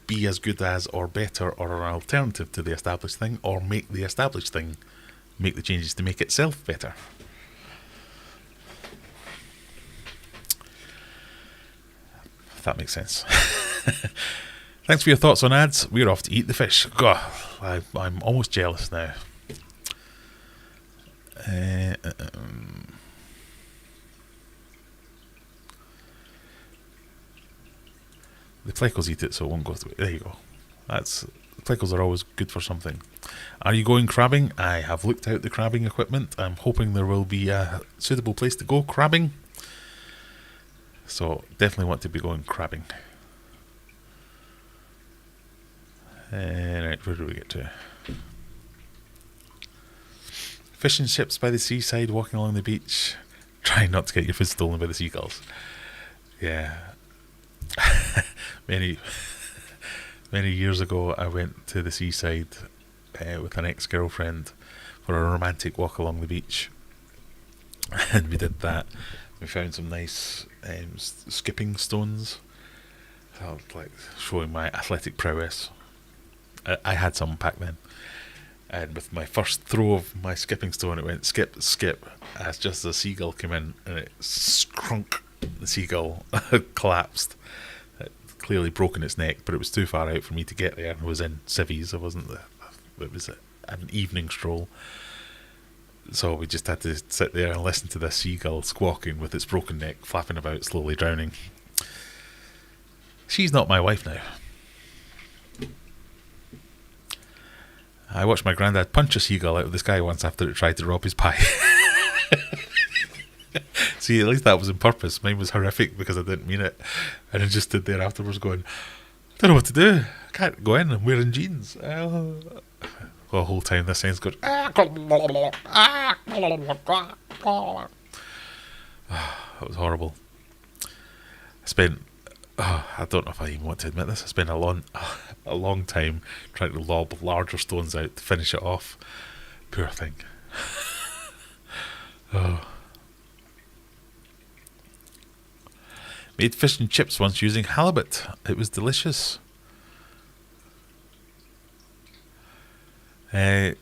be as good as or better or an alternative to the established thing, or make the established thing make the changes to make itself better. If that makes sense. Thanks for your thoughts on ads. We're off to eat the fish. God, I'm almost jealous now. The plecos eat it, so it won't go through it. There you go. Plecos are always good for something. Are you going crabbing? I have looked out the crabbing equipment. I'm hoping there will be a suitable place to go crabbing. So definitely want to be going crabbing. Right, where do we get to? Fish and chips by the seaside, walking along the beach. Trying not to get your food stolen by the seagulls. Yeah. Many years ago, I went to the seaside with an ex-girlfriend for a romantic walk along the beach, and we did that. We found some nice skipping stones. I was like showing my athletic prowess. I had some back then, and with my first throw of my skipping stone, it went skip, skip, as just a seagull came in, and it scrunk. The seagull collapsed. Clearly broken its neck, but it was too far out for me to get there. I was in civvies. It was an evening stroll, so we just had to sit there and listen to this seagull squawking with its broken neck, flapping about, slowly drowning. She's not my wife now. I watched my granddad punch a seagull out of the sky once after it tried to rob his pie. See, at least that was on purpose. Mine was horrific because I didn't mean it. And I just stood there afterwards going, I don't know what to do. I can't go in. I'm wearing jeans. the whole time this thing's going. That was horrible. I spent. I don't know if I even want to admit this. I spent a long time trying to lob larger stones out to finish it off. Poor thing. Made fish and chips once using halibut. It was delicious. I'm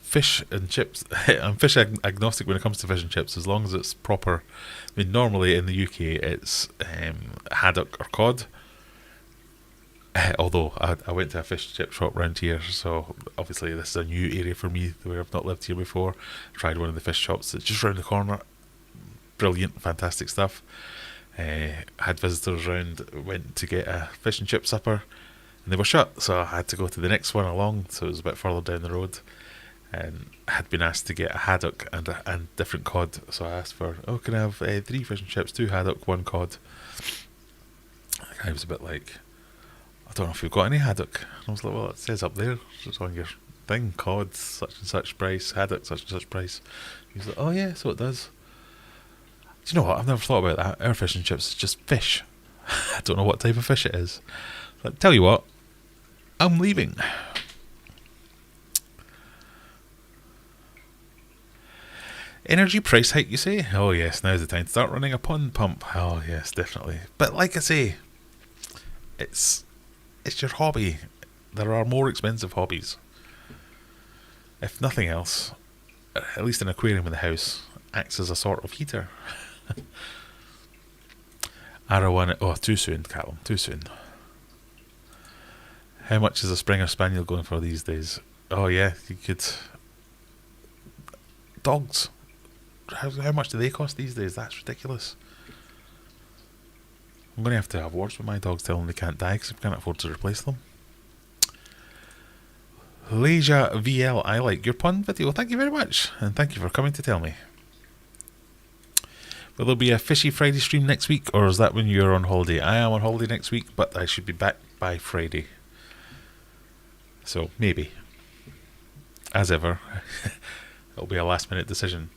fish and chips. I'm fish agnostic when it comes to fish and chips, as long as it's proper. I mean, normally in the UK it's haddock or cod. Although I went to a fish and chip shop round here, so obviously this is a new area for me where I've not lived here before. Tried one of the fish shops that's just round the corner. Brilliant, fantastic stuff. Had visitors round, went to get a fish and chip supper, and they were shut, so I had to go to the next one along, so it was a bit further down the road. And I had been asked to get a haddock and different cod, so I asked for, can I have 3 fish and chips, 2 haddock, 1 cod. The guy was a bit like, I don't know if you've got any haddock. And I was like, well, it says up there, it's on your thing, cod such and such price, haddock such and such price. He's like, oh yeah, so it does. Do you know what? I've never thought about that. Our fish and chips is just fish. I don't know what type of fish it is. But tell you what, I'm leaving. Energy price hike, you say? Oh yes, now's the time to start running a pond pump. Oh yes, definitely. But like I say, it's your hobby. There are more expensive hobbies. If nothing else, at least an aquarium in the house acts as a sort of heater. Arawana. Oh, too soon, Callum. Too soon. How much is a Springer Spaniel going for these days? Oh yeah, you could. Dogs. How much do they cost these days? That's ridiculous. I'm going to have words with my dogs, telling them they can't die because we can't afford to replace them. Leisure VL, I like your pun video. Thank you very much, and thank you for coming to tell me. Will there be a Fishy Friday stream next week, or is that when you're on holiday? I am on holiday next week, but I should be back by Friday. So, maybe. As ever, it'll be a last minute decision.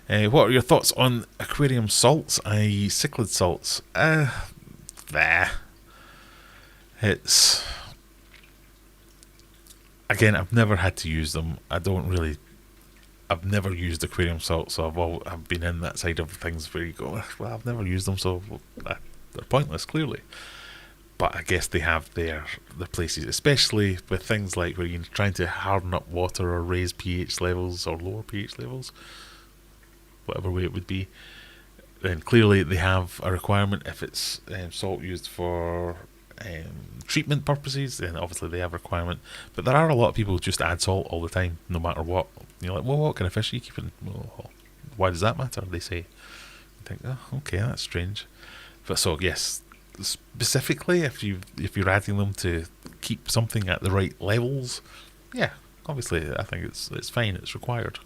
What are your thoughts on aquarium salts, i.e. cichlid salts? It's... Again, I've never had to use them. I've never used aquarium salt, so I've been in that side of things where you go, well, I've never used them, so they're pointless, clearly. But I guess they have their places, especially with things like where you're trying to harden up water or raise pH levels or lower pH levels, whatever way it would be. Then clearly they have a requirement. If it's salt used for treatment purposes, then obviously they have a requirement. But there are a lot of people who just add salt all the time, no matter what. You're like, well, what kind of fish are you keeping? Well, why does that matter? They say. You think, oh, okay, that's strange. But so yes, specifically, if you're adding them to keep something at the right levels, yeah, obviously I think it's fine. It's required.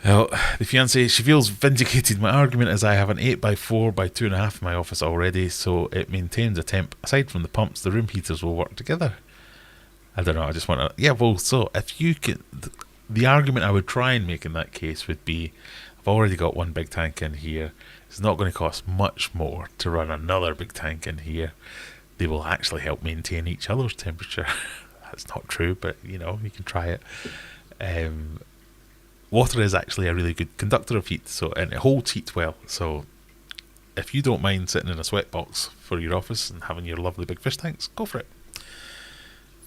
Well, the fiancée, she feels vindicated. My argument is I have an 8x4 by 2.5 in my office already, so it maintains a temp. Aside from the pumps, the room heaters will work together. I don't know, I just want to... Yeah, well, so if you can... The argument I would try and make in that case would be, I've already got one big tank in here. It's not going to cost much more to run another big tank in here. They will actually help maintain each other's temperature. That's not true, but, you can try it. Water is actually a really good conductor of heat, and it holds heat well. So if you don't mind sitting in a sweat box for your office and having your lovely big fish tanks, go for it.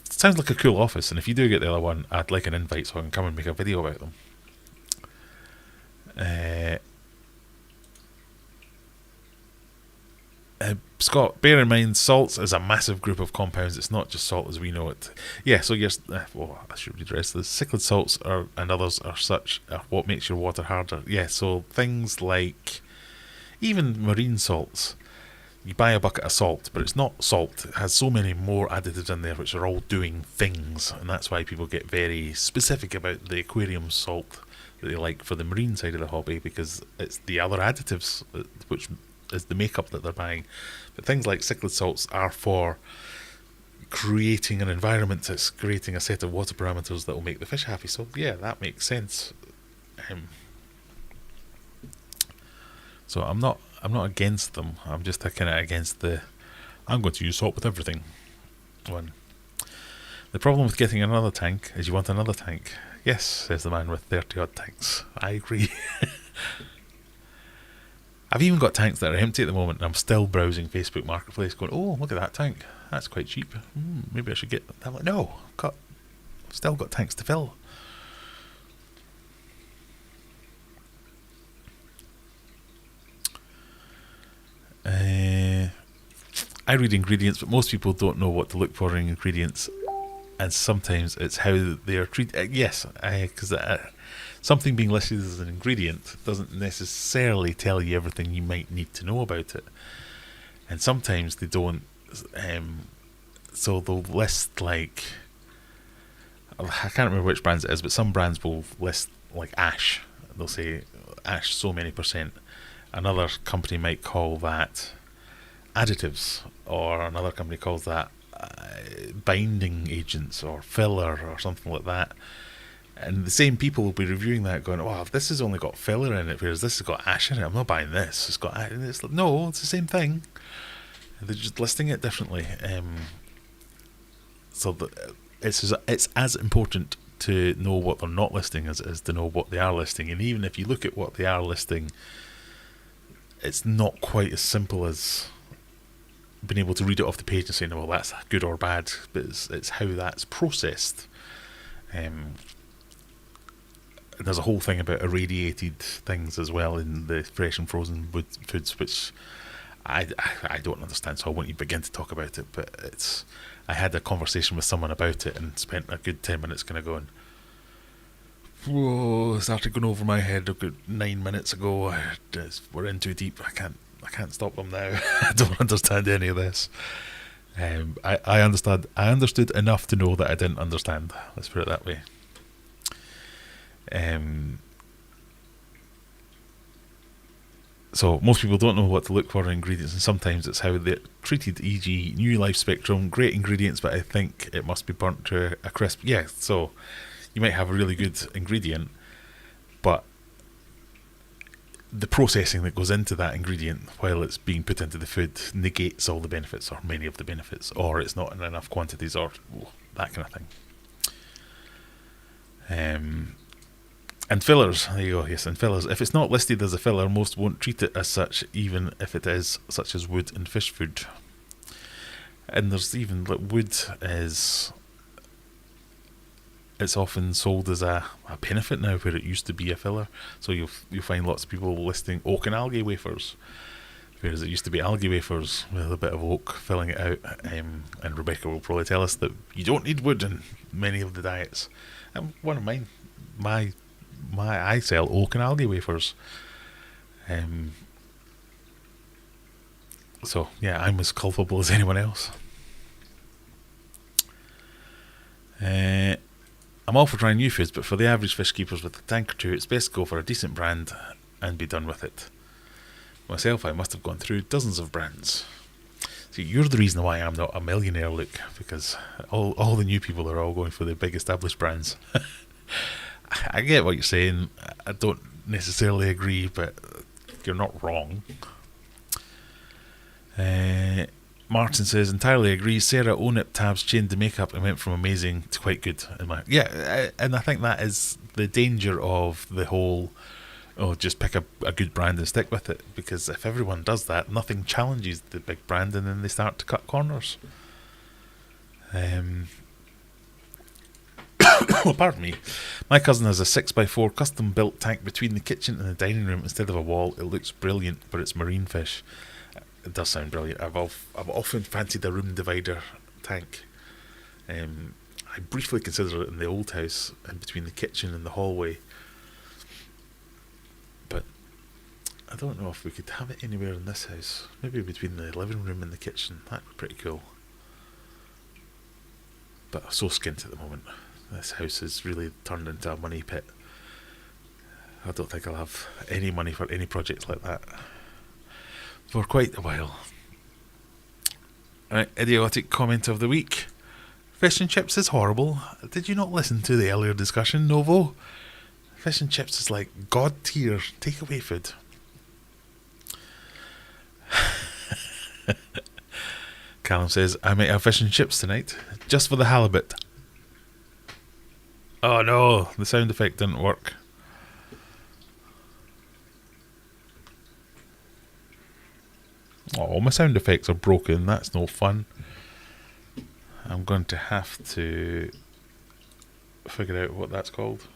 It sounds like a cool office, and if you do get the other one, I'd like an invite so I can come and make a video about them. Scott, bear in mind, salts is a massive group of compounds. It's not just salt as we know it. Yeah, so yes, I should address this. Cichlid salts and others are what makes your water harder. Yeah, so things like even marine salts. You buy a bucket of salt, but it's not salt. It has so many more additives in there which are all doing things, and that's why people get very specific about the aquarium salt that they like for the marine side of the hobby, because it's the other additives which is the makeup that they're buying. But things like cichlid salts are for creating an environment that's creating a set of water parameters that will make the fish happy. So yeah, that makes sense. So I'm not against them. I'm just kind of against the I'm going to use salt with everything one. The problem with getting another tank is you want another tank. Yes, says the man with 30 odd tanks. I agree. I've even got tanks that are empty at the moment, and I'm still browsing Facebook Marketplace going, oh, look at that tank. That's quite cheap. Maybe I should get that. I'm like, no, I've still got tanks to fill. I read ingredients, but most people don't know what to look for in ingredients, and sometimes it's how they are treated. Yes, because something being listed as an ingredient doesn't necessarily tell you everything you might need to know about it, and sometimes they don't. So they'll list like, I can't remember which brands it is, but some brands will list like ash. They'll say ash so many %. Another company might call that additives, or another company calls that binding agents or filler or something like that. And the same people will be reviewing that going, oh, this has only got filler in it, whereas this has got ash in it. I'm not buying this. It's got ash. And it's like, no, it's the same thing. They're just listing it differently. So it's as important to know what they're not listing as it is to know what they are listing. And even if you look at what they are listing, it's not quite as simple as being able to read it off the page and saying, well, that's good or bad, but it's how that's processed. There's a whole thing about irradiated things as well in the fresh and frozen foods, which I don't understand, so I won't even begin to talk about it. But I had a conversation with someone about it and spent a good 10 minutes kind of going, whoa, it started going over my head a good 9 minutes ago. We're in too deep. I can't stop them now. I don't understand any of this. I understood enough to know that I didn't understand. Let's put it that way. So most people don't know what to look for in ingredients, and sometimes it's how they're treated, e.g. New Life Spectrum, great ingredients, but I think it must be burnt to a crisp. Yeah, so you might have a really good ingredient, but the processing that goes into that ingredient while it's being put into the food negates all the benefits, or many of the benefits, or it's not in enough quantities, or that kind of thing. And fillers, there you go, yes, and fillers. If it's not listed as a filler, most won't treat it as such, even if it is, such as wood and fish food. And there's even, like, wood is, it's often sold as a benefit now, where it used to be a filler. So you'll find lots of people listing oak and algae wafers, whereas it used to be algae wafers with a bit of oak filling it out. And Rebecca will probably tell us that you don't need wood in many of the diets. And one of mine, I sell oak and algae wafers. So yeah, I'm as culpable as anyone else. I'm all for trying new foods, but for the average fish keepers with a tank or two, it's best to go for a decent brand and be done with it. Myself, I must have gone through dozens of brands. See, you're the reason why I'm not a millionaire, Luke, because all the new people are all going for the big established brands. I get what you're saying. I don't necessarily agree, but you're not wrong. Martin says, entirely agrees. Sarah Onip tabs changed the makeup and went from amazing to quite good. And I think that is the danger of the whole, just pick a good brand and stick with it. Because if everyone does that, nothing challenges the big brand, and then they start to cut corners. Pardon me. My cousin has a 6x4 custom built tank between the kitchen and the dining room instead of a wall. It looks brilliant, but it's marine fish. It does sound brilliant. I've often fancied a room divider tank. I briefly considered it in the old house, in between the kitchen and the hallway, but I don't know if we could have it anywhere in this house. Maybe between the living room and the kitchen. That'd be pretty cool. But I'm so skint at the moment. This house has really turned into a money pit. I don't think I'll have any money for any projects like that. for quite a while. Right, idiotic comment of the week. Fish and chips is horrible. Did you not listen to the earlier discussion, Novo? Fish and chips is like God tier takeaway food. Callum says, I might have fish and chips tonight, just for the halibut. Oh no, the sound effect didn't work. Oh, my sound effects are broken, that's no fun. I'm going to have to figure out what that's called.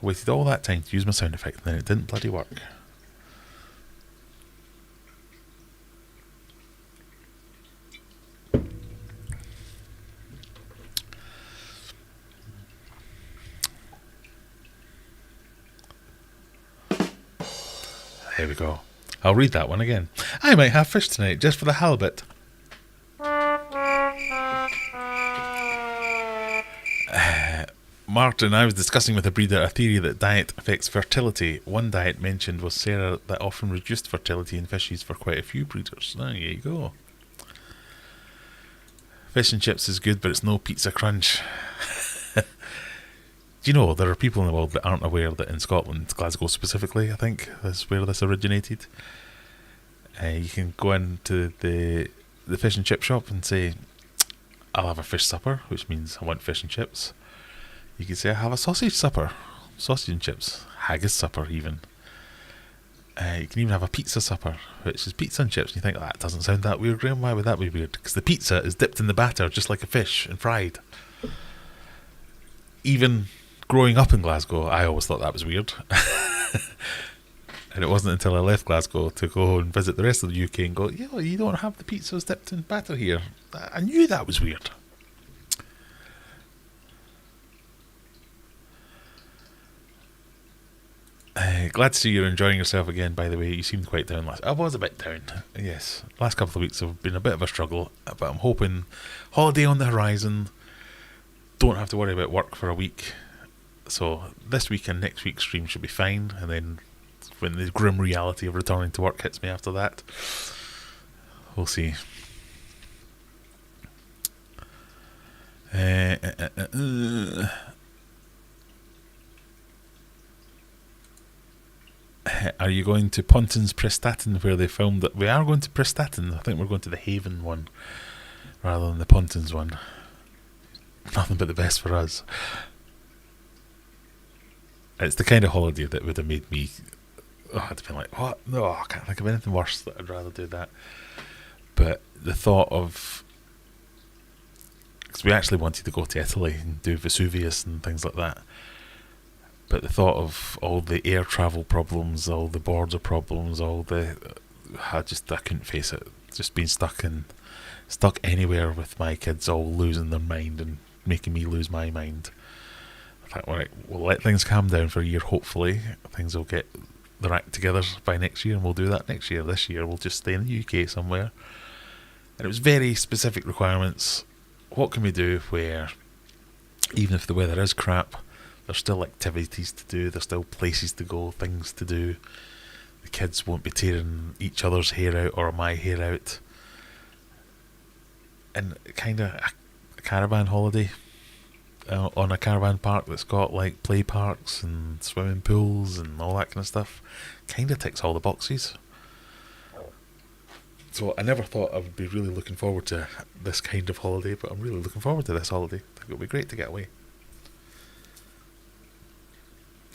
Waited all that time to use my sound effect and then it didn't bloody work. There we go. I'll read that one again. I might have fish tonight, just for the halibut. Martin, I was discussing with a breeder a theory that diet affects fertility. One diet mentioned was Sarah that often reduced fertility in fishies for quite a few breeders. There you go. Fish and chips is good, but it's no pizza crunch. Do you know, there are people in the world that aren't aware that in Scotland, Glasgow specifically, I think, is where this originated. You can go into the fish and chip shop and say, I'll have a fish supper, which means I want fish and chips. You can say, I have a sausage supper, sausage and chips, haggis supper even. You can even have a pizza supper, which is pizza and chips. And you think, that doesn't sound that weird, Graham. Why would that be weird? Because the pizza is dipped in the batter, just like a fish, and fried. Even growing up in Glasgow, I always thought that was weird. And it wasn't until I left Glasgow to go and visit the rest of the UK and go, yeah, you don't have the pizzas dipped in batter here. I knew that was weird. Glad to see you're enjoying yourself again, by the way. You seemed quite down last. I was a bit down, yes. Last couple of weeks have been a bit of a struggle, but I'm hoping holiday on the horizon. Don't have to worry about work for a week. So this week and next week's stream should be fine, and then when the grim reality of returning to work hits me after that, we'll see. Are you going to Ponton's Prestatyn where they filmed it? We are going to Prestatyn. I think we're going to the Haven one rather than the Pontons one. Nothing but the best for us. It's the kind of holiday that would have made me, I'd have been like, what? No, I can't think of anything worse that I'd rather do that. But the thought of, because we actually wanted to go to Italy and do Vesuvius and things like that. But the thought of all the air travel problems, all the border problems, I couldn't face it. Just being stuck anywhere with my kids all losing their mind and making me lose my mind. I thought, all right, we'll let things calm down for a year, hopefully. Things will get their act together by next year, and we'll do that next year. This year, we'll just stay in the UK somewhere. And it was very specific requirements. What can we do where, even if the weather is crap, there's still activities to do, there's still places to go, things to do. The kids won't be tearing each other's hair out or my hair out. And kind of a caravan holiday on a caravan park that's got like play parks and swimming pools and all that kind of stuff. Kind of ticks all the boxes. So I never thought I would be really looking forward to this kind of holiday, but I'm really looking forward to this holiday. I think it'll be great to get away.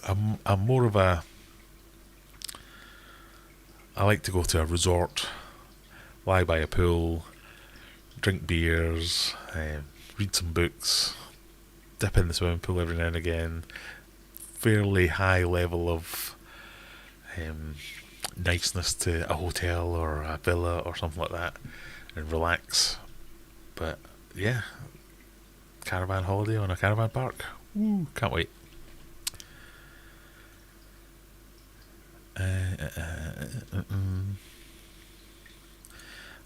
I'm more of a, I like to go to a resort, lie by a pool, drink beers, read some books, dip in the swimming pool every now and again, fairly high level of niceness to a hotel or a villa or something like that, and relax. But yeah, caravan holiday on a caravan park, woo, can't wait.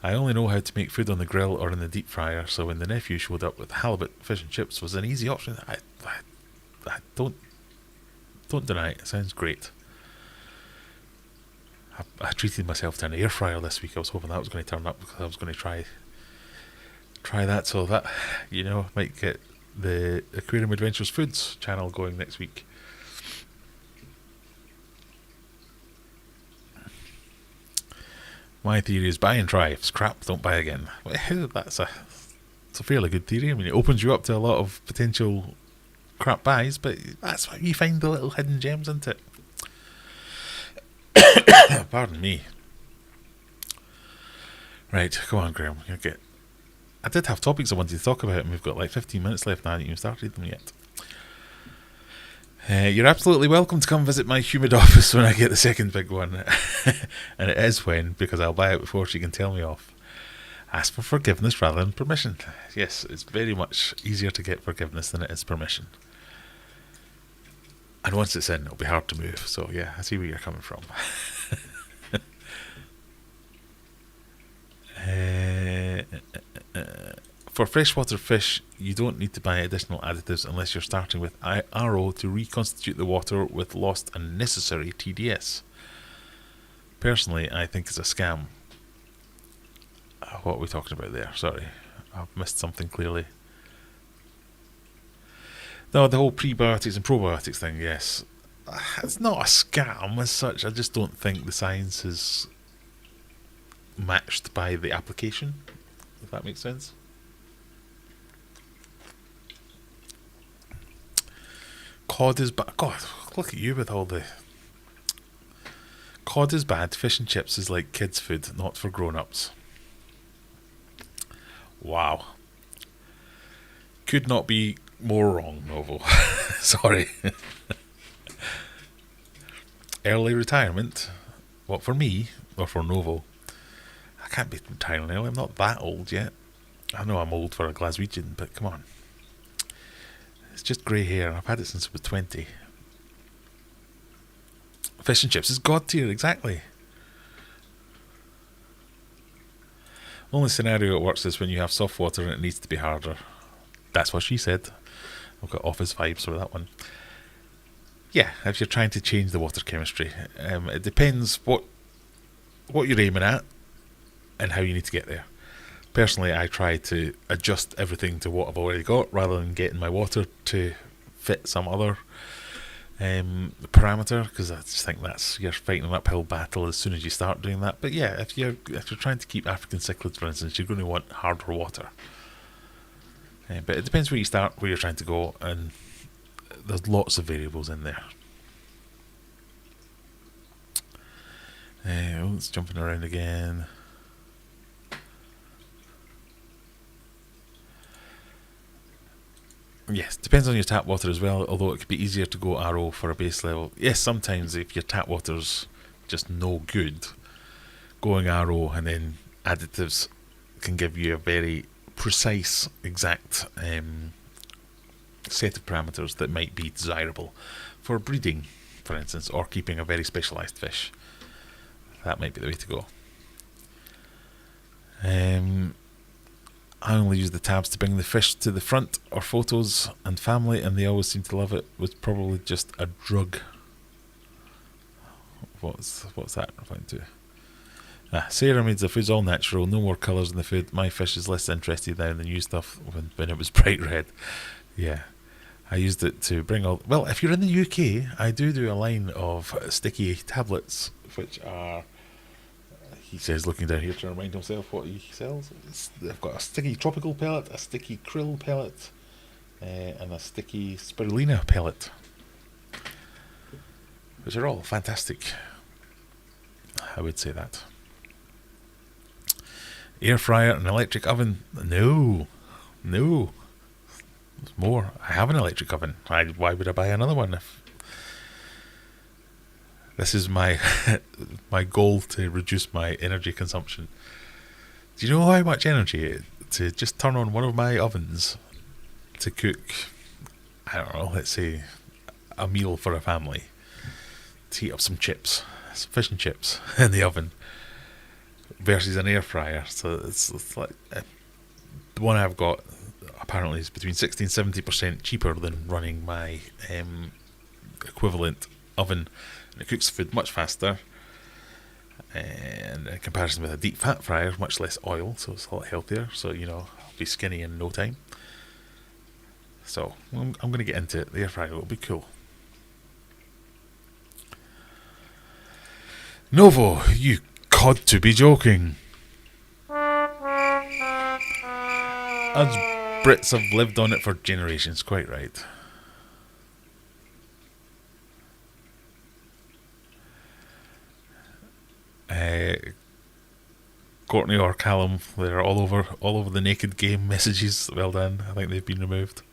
I only know how to make food on the grill or in the deep fryer, so when the nephew showed up with halibut, fish and chips was an easy option. I don't Don't deny it. It sounds great. I treated myself to an air fryer this week. I was hoping that was going to turn up because I was going to try that. So that, might get the Aquarium Adventures Foods channel going next week. My theory is buy and try. If it's crap, don't buy again. It's a fairly good theory. I mean, it opens you up to a lot of potential crap buys, but that's why you find the little hidden gems, isn't it? Pardon me. Right, come on, Graham. I did have topics I wanted to talk about, and we've got like 15 minutes left, and I haven't even started them yet. You're absolutely welcome to come visit my humid office when I get the second big one. And it is when, because I'll buy it before she can tell me off. Ask for forgiveness rather than permission. Yes, it's very much easier to get forgiveness than it is permission. And once it's in, it'll be hard to move. So yeah, I see where you're coming from. For freshwater fish, you don't need to buy additional additives unless you're starting with RO to reconstitute the water with lost unnecessary TDS. Personally, I think it's a scam. What are we talking about there? Sorry, I've missed something clearly. No, the whole prebiotics and probiotics thing, yes. It's not a scam as such. I just don't think the science is matched by the application, if that makes sense. Cod is bad. God, look at you with all the... Cod is bad. Fish and chips is like kids' food, not for grown-ups. Wow. Could not be more wrong, Novo. Sorry. Early retirement? What, for me? Or for Novo? I can't be retiring early. I'm not that old yet. I know I'm old for a Glaswegian, but come on. It's just grey hair. I've had it since I was 20. Fish and chips is God tier, exactly. Only scenario it works is when you have soft water and it needs to be harder. That's what she said. I've got office vibes for that one. Yeah, if you're trying to change the water chemistry, it depends what you're aiming at and how you need to get there. Personally, I try to adjust everything to what I've already got rather than getting my water to fit some other parameter, because I just think you're fighting an uphill battle as soon as you start doing that. But yeah, if you're trying to keep African cichlids, for instance, you're going to want harder water. But it depends where you start, where you're trying to go, and there's lots of variables in there. It's jumping around again. Yes, depends on your tap water as well, although it could be easier to go RO for a base level. Yes, sometimes if your tap water's just no good, going RO and then additives can give you a very precise, exact set of parameters that might be desirable for breeding, for instance, or keeping a very specialised fish. That might be the way to go. I only use the tabs to bring the fish to the front or photos and family, and they always seem to love it. Was probably just a drug. What's that referring to? Sarah made the food's all natural, no more colours in the food. My fish is less interested now in the new stuff when it was bright red. Yeah, I used it to bring all... Well, if you're in the UK, I do a line of sticky tablets, which are... He says, looking down here to remind himself what he sells. They've got a sticky tropical pellet, a sticky krill pellet, and a sticky spirulina pellet, which are all fantastic. I would say that. Air fryer and electric oven? No. There's more. I have an electric oven. Why would I buy another one if... This is my my goal to reduce my energy consumption. Do you know how much energy to just turn on one of my ovens to cook, I don't know, let's say a meal for a family, to heat up some chips, some fish and chips in the oven, versus an air fryer? So it's like the one I've got apparently is between 60 and 70% cheaper than running my equivalent oven, and it cooks food much faster. And in comparison with a deep fat fryer, much less oil, so it's a lot healthier. So I'll be skinny in no time. So I'm going to get into it. The air fryer will be cool. Novo, you cod to be joking. Us Brits have lived on it for generations, quite right. Courtney or Callum, they're all over the naked game messages. Well done. I think they've been removed.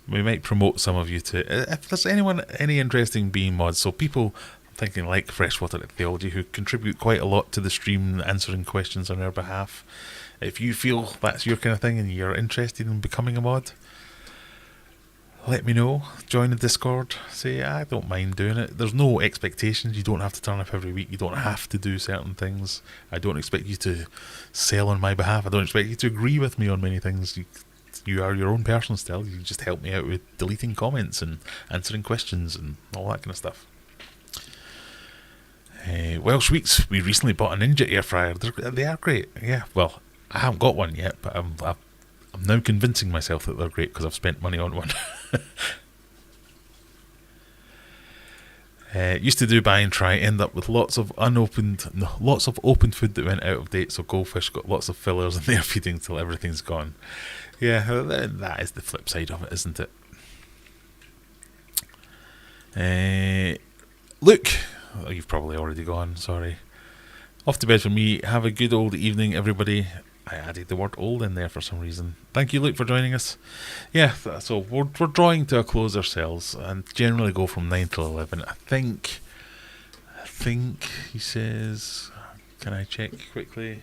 We might promote some of you to, if there's any interesting being mods, so people, I'm thinking like Freshwater Theology, who contribute quite a lot to the stream, answering questions on our behalf. If you feel that's your kind of thing and you're interested in becoming a mod, let me know. Join the Discord. Say, I don't mind doing it. There's no expectations. You don't have to turn up every week. You don't have to do certain things. I don't expect you to sell on my behalf. I don't expect you to agree with me on many things. You are your own person still. You just help me out with deleting comments and answering questions and all that kind of stuff. Welsh Weeks, we recently bought a Ninja air fryer. They are great. Yeah, well, I haven't got one yet, but I'm now convincing myself that they're great because I've spent money on one. Used to do buy and try, end up with lots of open food that went out of date, so goldfish got lots of fillers and they're feeding till everything's gone. Yeah, that is the flip side of it, isn't it? Luke, you've probably already gone, sorry. Off to bed for me. Have a good old evening, everybody. I added the word old in there for some reason. Thank you, Luke, for joining us. Yeah, so we're drawing to a close ourselves and generally go from 9 till 11. I think he says, can I check quickly?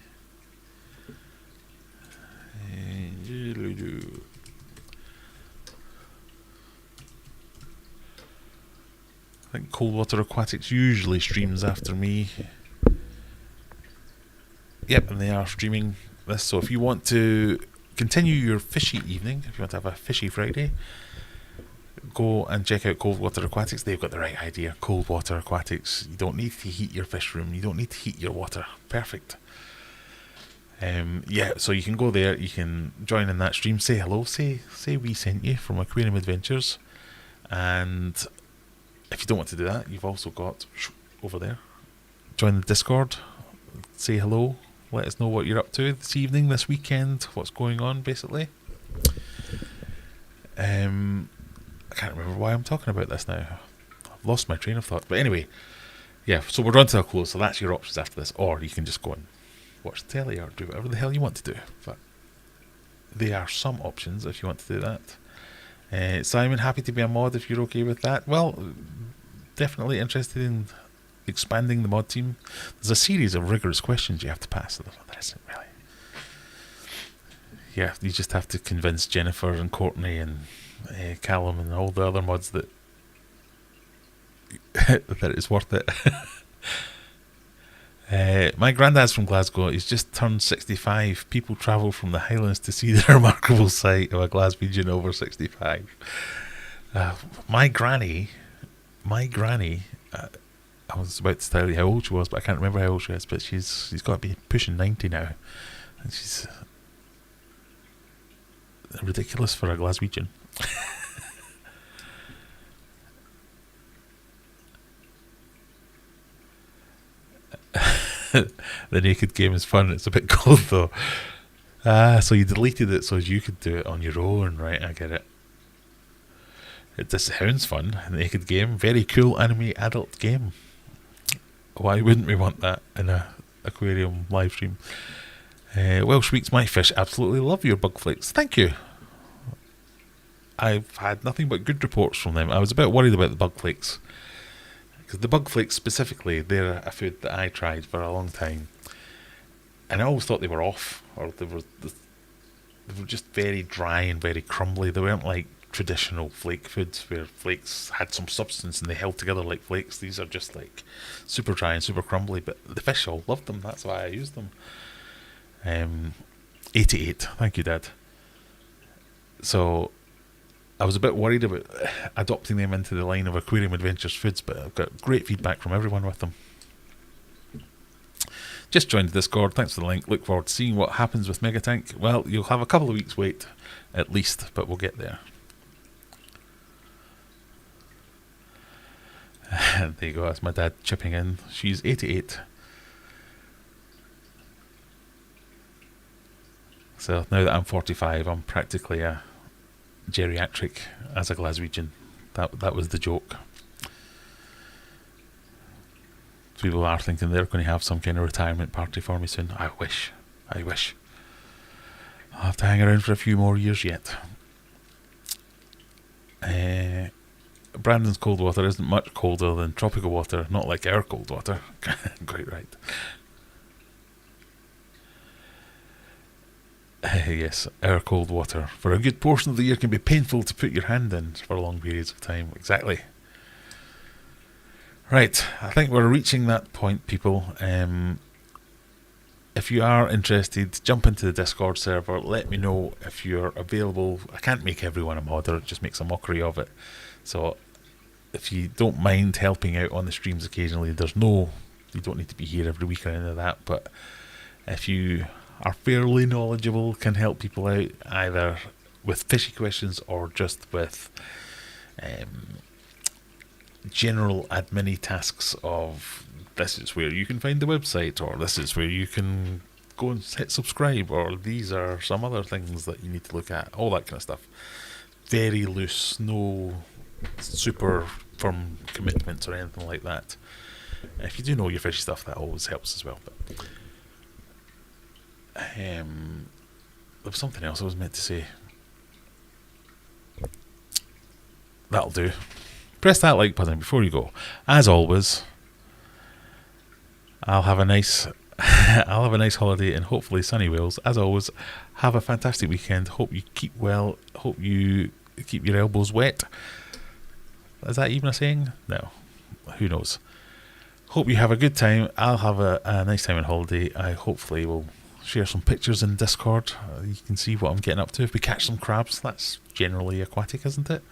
I think Coldwater Aquatics usually streams after me. Yep, and they are streaming this, so if you want to continue your fishy evening, if you want to have a fishy Friday, go and check out Coldwater Aquatics. They've got the right idea. Coldwater Aquatics. You don't need to heat your fish room. You don't need to heat your water. Perfect. Yeah, so you can go there, you can join in that stream, say hello, say we sent you from Aquarium Adventures, and if you don't want to do that, you've also got over there, join the Discord, say hello, let us know what you're up to this evening, this weekend, what's going on basically. I can't remember why I'm talking about this now. I've lost my train of thought, but anyway, yeah, so we're on to a close, so that's your options after this, or you can just go and watch the telly or do whatever the hell you want to do, but there are some options if you want to do that. Simon, happy to be a mod if you're okay with that. Well, definitely interested in expanding the mod team. There's a series of rigorous questions you have to pass. There isn't really. Yeah, you just have to convince Jennifer and Courtney and Callum and all the other mods that that it's worth it. My granddad's from Glasgow. He's just turned 65. People travel from the Highlands to see the remarkable sight of a Glaswegian over 65. My granny, I was about to tell you how old she was, but I can't remember how old she is, but she's got to be pushing 90 now. And she's ridiculous for a Glaswegian. The naked game is fun. It's a bit cold though. So you deleted it so you could do it on your own, right? I get it. It just sounds fun. The naked game, very cool anime adult game. Why wouldn't we want that in a aquarium live stream? Welsh Weeks, my fish absolutely love your bug flakes. Thank you. I've had nothing but good reports from them. I was a bit worried about the bug flakes, because the bug flakes specifically, they're a food that I tried for a long time, and I always thought they were off, or they were just very dry and very crumbly. They weren't like traditional flake foods where flakes had some substance and they held together like flakes. These are just like super dry and super crumbly, but the fish all loved them. That's why I used them. 88, thank you, Dad. So I was a bit worried about adopting them into the line of Aquarium Adventures foods, but I've got great feedback from everyone with them. Just joined the Discord, thanks for the link. Look forward to seeing what happens with Megatank. Well, you'll have a couple of weeks wait at least, but we'll get there. There you go, that's my dad chipping in. She's 88. So now that I'm 45, I'm practically a geriatric as a Glaswegian. That was the joke. People are thinking they're going to have some kind of retirement party for me soon. I wish. I'll have to hang around for a few more years yet. Brandon's cold water isn't much colder than tropical water, not like our cold water. Quite right. Yes, our cold water for a good portion of the year can be painful to put your hand in for long periods of time. Exactly. Right, I think we're reaching that point, people. If you are interested, jump into the Discord server. Let me know if you're available. I can't make everyone a modder, it just makes a mockery of it. So if you don't mind helping out on the streams occasionally, you don't need to be here every week or any of that, but if you are fairly knowledgeable, can help people out either with fishy questions or just with general admin tasks of this is where you can find the website, or this is where you can go and hit subscribe, or these are some other things that you need to look at, all that kind of stuff. Very loose, no super firm commitments or anything like that. If you do know your fishy stuff, that always helps as well. But there was something else I was meant to say. That'll do. Press that like button before you go. As always, I'll have a nice holiday in hopefully sunny Wales. As always, have a fantastic weekend. Hope you keep well. Hope you keep your elbows wet. Is that even a saying? No. Who knows? Hope you have a good time. I'll have a nice time on holiday. I hopefully will share some pictures in Discord. You can see what I'm getting up to. If we catch some crabs, that's generally aquatic, isn't it?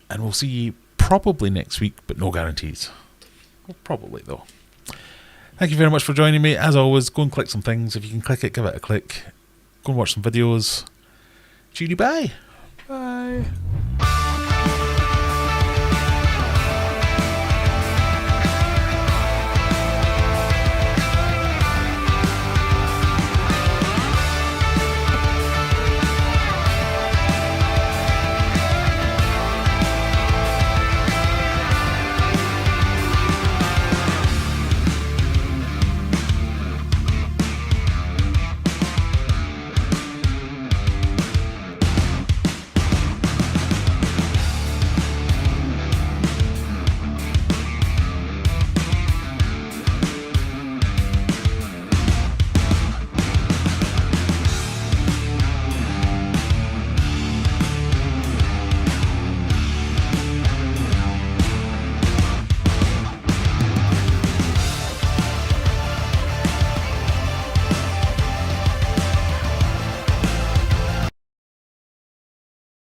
And we'll see you probably next week, but no guarantees. Well, probably though. Thank you very much for joining me. As always, go and click some things. If you can click it, give it a click. Go and watch some videos. Cheery bye. Bye.